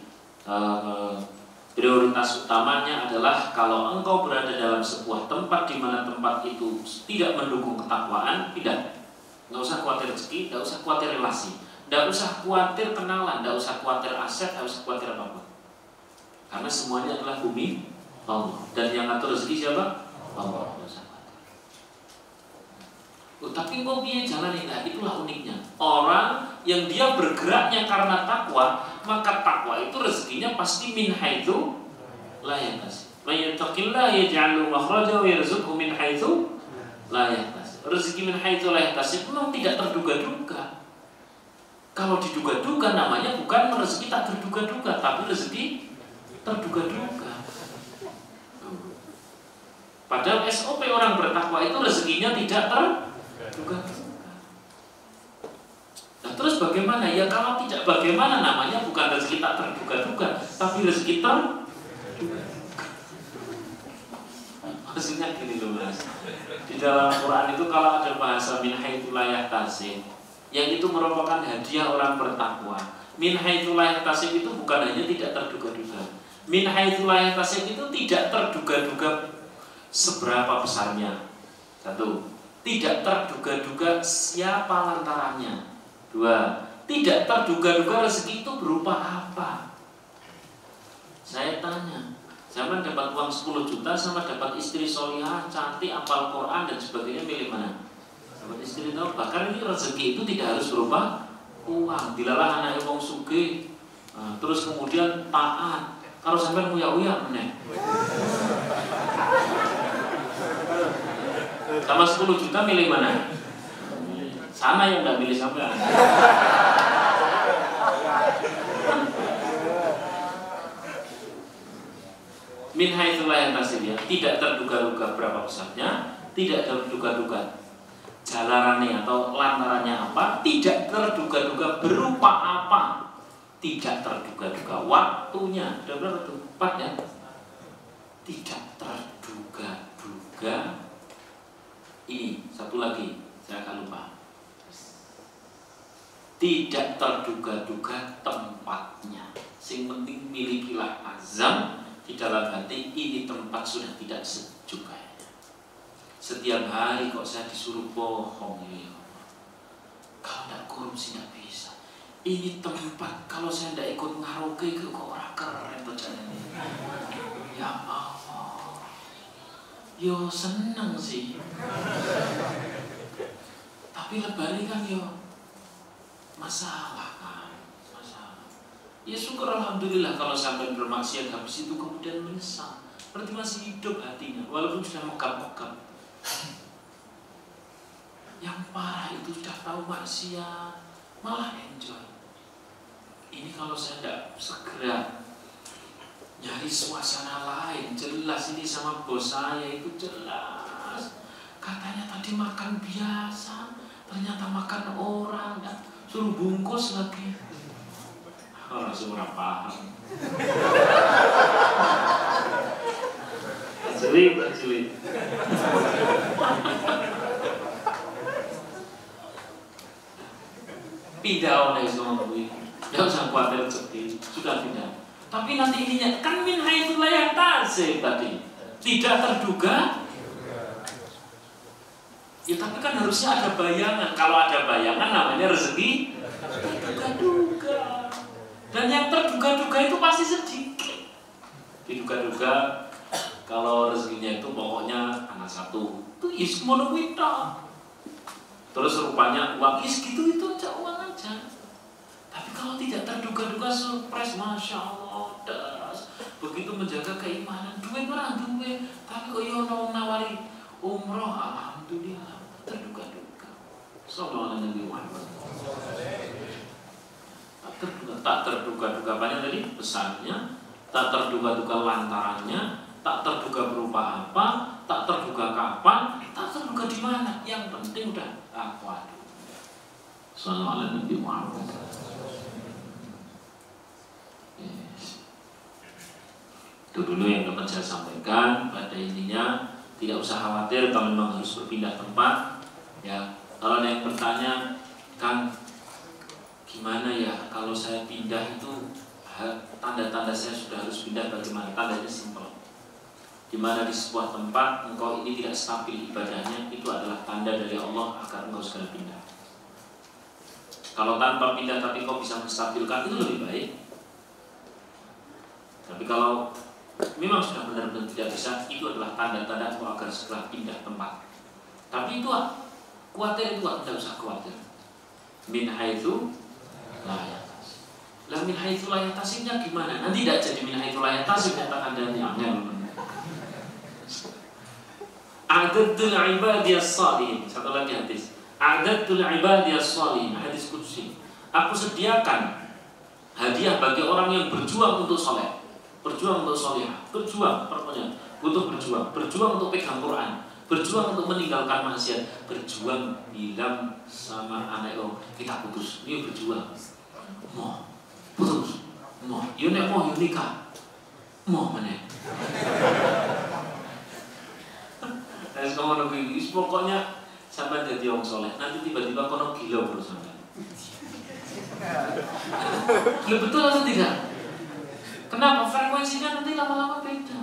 Prioritas utamanya adalah kalau engkau berada dalam sebuah tempat di mana tempat itu tidak mendukung ketakwaan, tidak. Nggak usah khawatir rezeki, nggak usah khawatir relasi, nggak usah khawatir kenalan, nggak usah khawatir aset, nggak usah khawatir apapun. Karena semuanya adalah bumi Allah. Dan yang ngatur rezeki siapa? Allah. Tapi kok biar jalan ini, nah, itulah uniknya. Orang yang dia bergeraknya karena takwa, maka takwa itu rezekinya pasti min haitsu la yahtasib. May yattaqillaha yaj'al lahu makhraja wa yarzuqhu min haitsu la yahtasib. Rezeki min haitsu la yahtasib memang tidak terduga-duga. Kalau diduga-duga namanya bukan rezeki tak terduga-duga, tapi rezeki terduga-duga. Padahal SOP orang bertakwa itu rezekinya tidak terduga-duga. Nah terus bagaimana? Ya kalau tidak bagaimana namanya bukan rezeki tak terduga-duga, tapi rezeki terduga. Maksudnya gini loh mas, di dalam Quran itu kalau ada bahasa min haitsu la yahtasib, yang itu merupakan hadiah orang bertakwa. Min haitsu la yahtasib itu bukan hanya tidak terduga-duga. Min haitsu la yahtasib itu tidak terduga-duga seberapa besarnya. Satu, tidak terduga-duga siapa lantarannya. Dua, tidak terduga-duga rezeki itu berupa apa. Saya tanya, zaman dapat uang 10 juta sama dapat istri solihah, cantik, hafal Quran dan sebagainya, milih mana? Dapat istri tahu. Bahkan ini rezeki itu tidak harus berupa uang. Dilalah anak wong sugih, terus kemudian taat. Kalau sampai uya-uya meneh. Sama 10 juta milih mana? Sana yang nggak milih sampean. Min haitsu la yahtasib, ya, tidak terduga-duga berapa besarnya, tidak terduga-duga jalarannya atau lantarannya apa, tidak terduga-duga berupa apa, tidak terduga-duga waktunya. Udah berapa tuh? 4 ya. Tidak terduga-duga. Ini satu lagi, saya akan lupa. Tidak terduga-duga tempatnya. Sing penting milikilah azam di dalam hati, ini tempat sudah tidak sejuk kayaknya. Setiap hari kok saya disuruh bohong ya. Kalau tidak korupsi tidak bisa. Ini tempat kalau saya tidak ikut ngaroke kok orang keren berjalan. Ya Allah. Yo seneng sih. Tapi lebaran kan yo masalah kan, masalah. Ya syukur alhamdulillah kalau sampai bermaksiat habis itu kemudian menyesal. Berarti masih hidup hatinya walaupun sudah megap-megap. Yang parah itu sudah tahu maksiat malah enjoy. Ini kalau saya tidak segera nyari suasana lain, jelas ini sama bos saya itu jelas. Katanya tadi makan biasa, ternyata makan orang dan suruh bungkus lagi. Langsung ora paham. Asli. Pindah oleh semua ini. Tidak usah khawatir rezeki, sudah pindah. Tapi nanti ininya kan min haitsu la yahtasib tadi. Tidak terduga. Ya tapi kan harusnya ada bayangan. Kalau ada bayangan namanya rezeki terduga-duga. Dan yang terduga-duga itu pasti sedikit. Diduga-duga kalau rezekinya itu pokoknya anak satu. Itu is mono kuwi tok. Terus rupanya uang is gitu itu aja uang aja. Tapi kalau tidak terduga-duga surprise, masya Allah, das. Begitu menjaga keimanan, duit orang duit, tapi kok yono nawari umroh, alhamdulillah, terduga-duga. Sallallahu alaihi wasallam. Tak terduga-duga banyak tadi besarnya, tak terduga-duga lantarannya, tak terduga berupa apa, tak terduga kapan, tak terduga di mana. Yang penting udah aku. Sallallahu alaihi wasallam. Itu dulu yang dapat saya sampaikan. Pada intinya tidak usah khawatir kalau memang harus berpindah tempat. Ya, kalau ada yang bertanya, Kang, gimana ya kalau saya pindah itu tanda-tanda saya sudah harus pindah bagaimana? Tandanya simpel. Di mana di sebuah tempat engkau ini tidak stabil ibadahnya, itu adalah tanda dari Allah agar engkau segera pindah. Kalau tanpa pindah tapi kau bisa menstabilkan, itu lebih baik. Tapi kalau memang sudah benar-benar tidak bisa, itu adalah tanda-tanda engkau agar segera pindah tempat. Tapi itu khawatir, itu tidak usah khawatir. Min haitsu la yahtasib. Lah min haitsu la yahtasibnya gimana? Nanti tidak jadi min haitsu la yahtasib, nyatakan dari angel. A'dadtul ibadiyas shalihin. Satu lagi hadis. A'dadtul ibadiyas shalihin, hadis qudsi. Aku sediakan hadiah bagi orang yang berjuang untuk soleh, berjuang untuk solehah, berjuang pokoknya butuh berjuang untuk pegang Quran, berjuang untuk meninggalkan maksiat, berjuang bilang sama anak kita putus, ini berjuang, mau putus, mau, yunek mau nikah, mau mana? Pokoknya sampai jadi orang soleh, nanti tiba-tiba kono gila terus sampai. Betul atau tidak? Kenapa? Frekuensinya nanti lama-lama beda.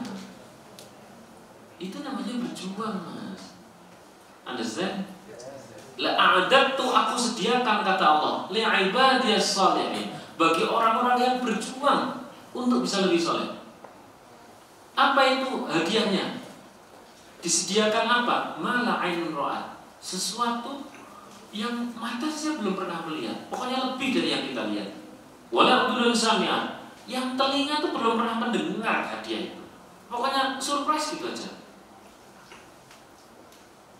Itu namanya berjuang, Mas. Understand? La'adatu aku sediakan kata Allah li'ibadiyas shalihin, bagi orang-orang yang berjuang untuk bisa lebih soleh. Apa itu hadiahnya? Disediakan apa? Mala ainun ra'at, sesuatu yang mata saya belum pernah melihat, pokoknya lebih dari yang kita lihat. Wala udhunun sami'at, yang telinga tuh belum pernah mendengar hadiah itu. Pokoknya surprise gitu aja.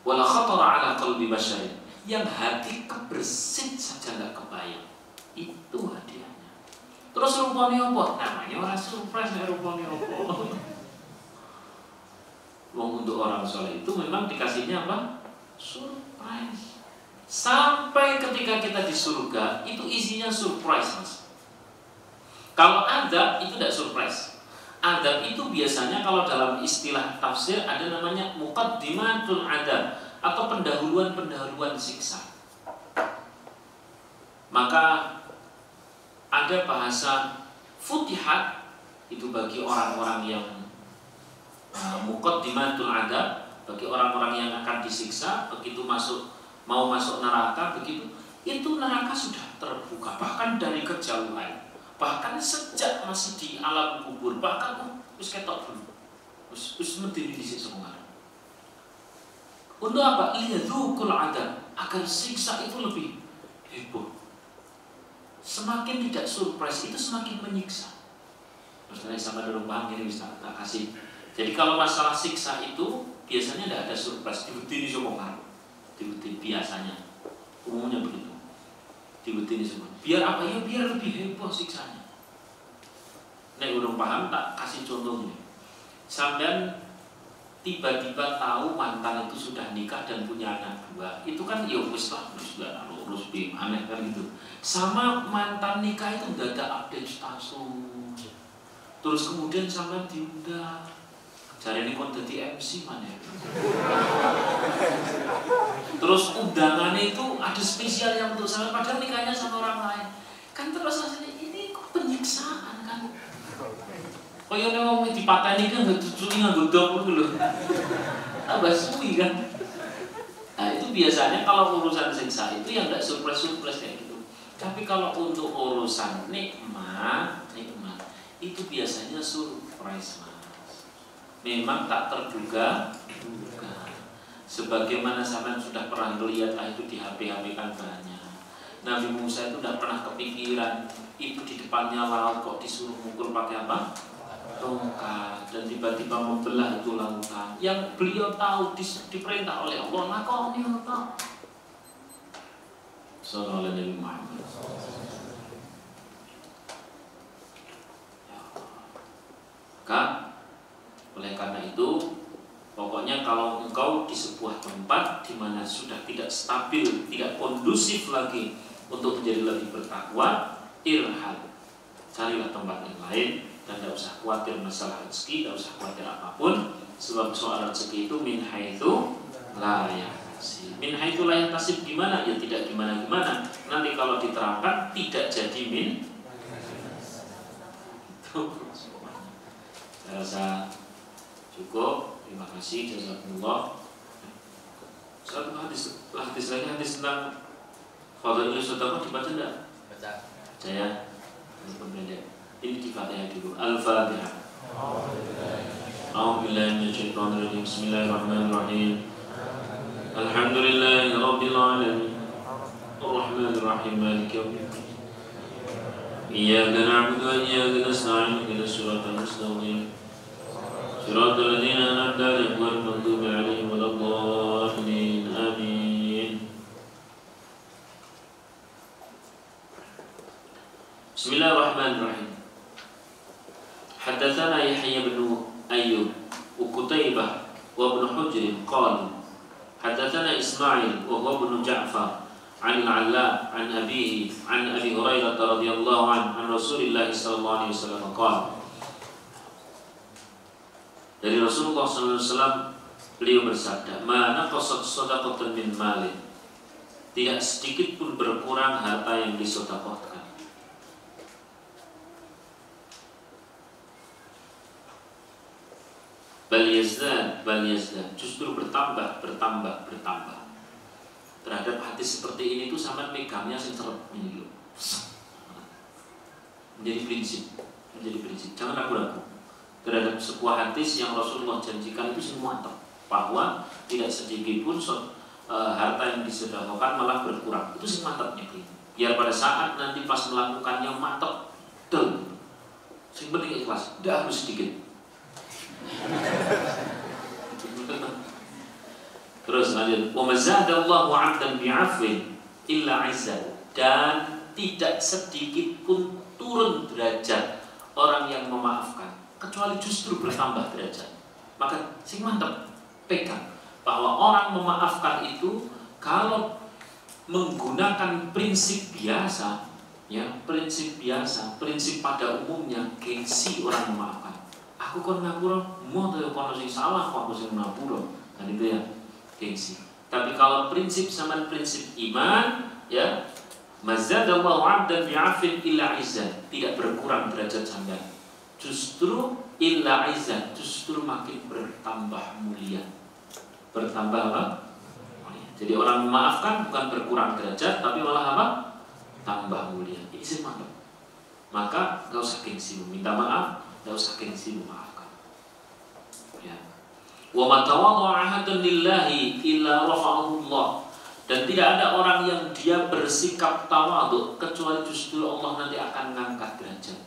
Wala khatara ala qalbi basyarin, yang hati kebersit saja nggak kebayang. Itu hadiahnya. Terus rupanya apa? Namanya orang surprise, rupanya apa? Wong untuk orang soleh itu memang dikasihnya apa? Surprise. Sampai ketika kita di surga itu isinya surprise, Mas. Kalau adab itu tidak surprise. Adab itu biasanya kalau dalam istilah tafsir ada namanya muqaddimatul adab atau pendahuluan siksa. Maka ada bahasa futihat itu bagi orang-orang yang muqaddimatul adab, bagi orang-orang yang akan disiksa begitu mau masuk neraka, begitu itu neraka sudah terbuka bahkan dari kejauhan, bahkan sejak masih di alam kubur, bahkan wis ketok dulu, wis medeni dhisik semoga. Untuk apa? Liyadzukul adab, agar siksa itu lebih heboh. Semakin tidak surprise itu semakin menyiksa. Maksudnya sama dalam paham ini bisa tak kasih. Jadi kalau masalah siksa itu biasanya tidak ada surprise, dibetini semua, dibetini biasanya, umumnya begitu, dibetini semua. Biar apa ya? Biar lebih heboh siksanya. Nek urung paham tak kasih contoh ini. Sampean tiba-tiba tahu mantan itu sudah nikah dan punya anak 2, itu kan ya wis lah, sudah lurus aneh kan gitu. Sama mantan nikah itu udah ada update status, terus kemudian sampean diundang. Cari ini kon dadi MC mana? Terus undangannya itu ada spesial yang untuk saya, padahal nikahnya sama orang lain. Kan terus rasanya ini kok penyiksaan kan? Kok yang mau dipateni kan nggak tujuh nggak dapur dulu. Tambah suwi kan? Nah itu biasanya kalau urusan siksa itu yang nggak surprise kayak gitu. Tapi kalau untuk urusan nikmat itu biasanya surprise. Memang tak terduga. Sebagaimana sampean sudah pernah melihat itu di HP kan banyak. Nabi Musa itu tidak pernah kepikiran itu di depannya laut kok disuruh mukul pakai apa? Tongkat, dan tiba-tiba membelah itu lautan. Yang beliau tahu diperintah oleh Allah, lakoni Allah. Sallallahu alaihi Muhammad. Kak, oleh karena itu, pokoknya kalau engkau di sebuah tempat di mana sudah tidak stabil, tidak kondusif lagi untuk menjadi lebih bertakwa, irhal, carilah tempat yang lain dan tidak usah khawatir masalah rezeki, tidak usah khawatir apapun, sebab soal rezeki itu min haitsu la yahtasib. Min haitsu la yahtasib gimana? Ya tidak gimana-gimana. Nanti kalau diterangkan tidak jadi min Saya rasa cukup. Terima kasih. Jazakumullah. Satu hadis lagi, hadis tentang fadhilul sedekah dibaca enggak? Baca. Saya pendek. Ini di Fatihah dulu. Al-Fatihah. A'udzubillahi minasyaitonir rajim. Bismillahirrahmanirrahim. Alhamdulillahi rabbil alamin. Arrahmanir rahim. Maliki yaumiddin. Iyyaka na'budu wa iyyaka nasta'in. Ihdinas siratal mustaqim. Siratal ladzina an'amta 'alaihim ghairil maghdubi 'alaihim waladdallin. Amin. Bismillahirrahmanirrahim. Haddatsana Yahya bin Ayyub wa Qutaibah wa Ibn Hujr qala haddatsana Ismail wa huwa ibn Ja'far an al-'Alla an abihi an Abi Hurairah radhiyallahu anhu an Rasulillah sallallahu alaihi wasallam qala. Dari Rasulullah sallallahu alaihi wasallam beliau bersabda, "Ma naqasat shadaqatun min malin." Tidak sedikit pun berkurang harta yang disedekahkan. Bal yazdad, justru bertambah. Terhadap hati seperti ini tuh sama megangnya sing seret ini loh. Menjadi prinsip. Jangan ragu-ragu terhadap sebuah hadis yang Rasulullah janjikan itu semua mantap, bahwa tidak sedikit pun harta yang disedekahkan malah berkurang. Itu sih mantapnya ini. Biar pada saat nanti pas melakukannya mantap, sing penting ikhlas, tidak harus sedikit. Terus lanjut, wa mazadallahu 'abdan bi'afwin illa 'izzah, dan tidak sedikit pun turun derajat orang yang memaafkan kecuali justru bertambah derajat. Maka sing mantap pegang bahwa orang memaafkan itu kalau menggunakan prinsip biasa, ya, prinsip pada umumnya, gengsi orang memaafkan. Aku kon ngapura, mau tuh kono sing salah, kono sing ngapura, kan itu ya, gengsi. Tapi kalau prinsip sama prinsip iman, ya, mazadallahu 'abdan bi'afin illa 'izzan, tidak berkurang derajat sampean. Justru illa 'izzan, justru makin bertambah mulia. Bertambah apa? Mulia. Jadi orang memaafkan bukan berkurang derajat, tapi malah apa? Tambah mulia. Ini sih mantap. Maka enggak usah gengsi meminta maaf, enggak usah gengsi memaafkan. Ya. Wa man tawadda'a 'ahadan lillahi illa rafa'ahu Allah. Dan tidak ada orang yang dia bersikap tawadhu kecuali justru Allah nanti akan mengangkat derajat.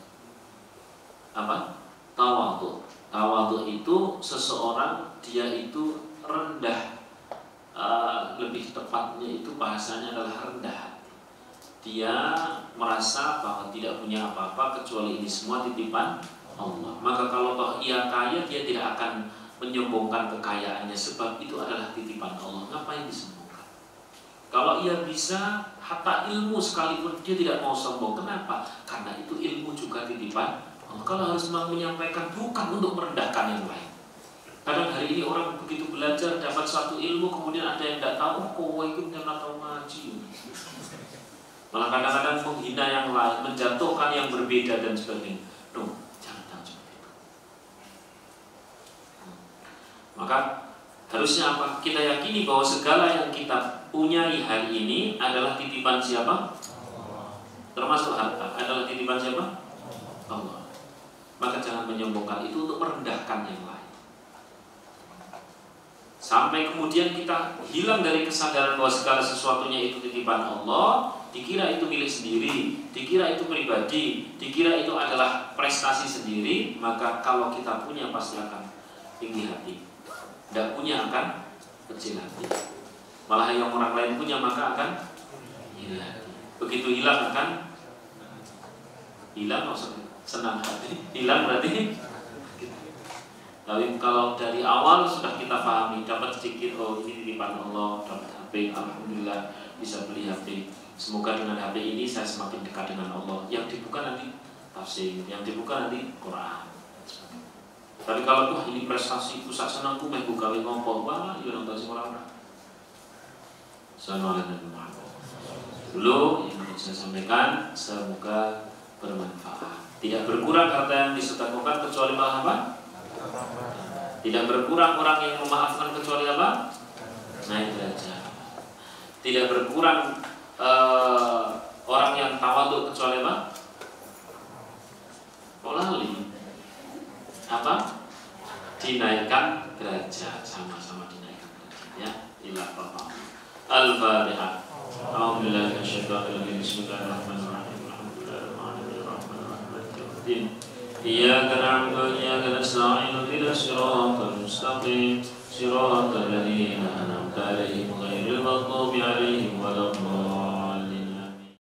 Apa? Tawadhu. Tawadhu itu seseorang dia itu rendah. Lebih tepatnya itu bahasanya adalah rendah hati. Dia merasa bahwa tidak punya apa-apa kecuali ini semua titipan Allah. Maka kalau toh ia kaya, dia tidak akan menyombongkan kekayaannya, sebab itu adalah titipan Allah. Ngapain disombongkan? Kalau ia bisa hatta ilmu sekalipun, dia tidak mau sombong. Kenapa? Karena itu ilmu juga titipan Allah. Kalau harus menyampaikan, bukan untuk merendahkan yang lain. Kadang hari ini orang begitu belajar, dapat suatu ilmu, kemudian ada yang tidak tahu, kowe itu tidak tahu ngaji. Malah kadang-kadang menghina yang lain, menjatuhkan yang berbeda dan sebagainya. No, jangan seperti itu. Maka harusnya apa? Kita yakini bahwa segala yang kita punyai hari ini adalah titipan siapa? Termasuk harta adalah titipan siapa? Allah. Maka jangan menyombongkan itu untuk merendahkan yang lain. Sampai kemudian kita hilang dari kesadaran bahwa segala sesuatunya itu titipan Allah, dikira itu milik sendiri, dikira itu pribadi, dikira itu adalah prestasi sendiri. Maka kalau kita punya pasti akan tinggi hati, tidak punya akan kecil hati. Malah yang orang lain punya maka akan hilang hati. Begitu hilang akan hilang, maksudnya senang hati. Hilang berarti. Tapi kalau dari awal sudah kita pahami, dapat sedikit, oh ini titipan Allah, dapat HP, alhamdulillah bisa beli HP. Semoga dengan HP ini saya semakin dekat dengan Allah. Yang dibuka nanti tafsir, yang dibuka nanti Quran. Tapi kalau wah ini prestasi pusat senangku main buka ngomong, wah ya orang tahu orang. Assalamualaikum warahmatullahi wabarakatuh. Dulu yang saya sampaikan semoga bermanfaat. Tidak berkurang harta yang disedekahkan kecuali malah apa? Tidak berkurang orang yang memaafkan kecuali apa? Naik derajat. Tidak berkurang orang yang tawadhu kecuali apa? Lali. Apa? Dinaikkan derajat, sama-sama dinaikkan derajat ya. Ila Bapak. Al-Fatihah. Alhamdulillah bismillahirrahmanirrahim. Alhamdulillahirrahmanirrahim. Iyyaka na'budu wa iyyaka nasta'in ihdinas siratal mustaqim. Siratal ladzina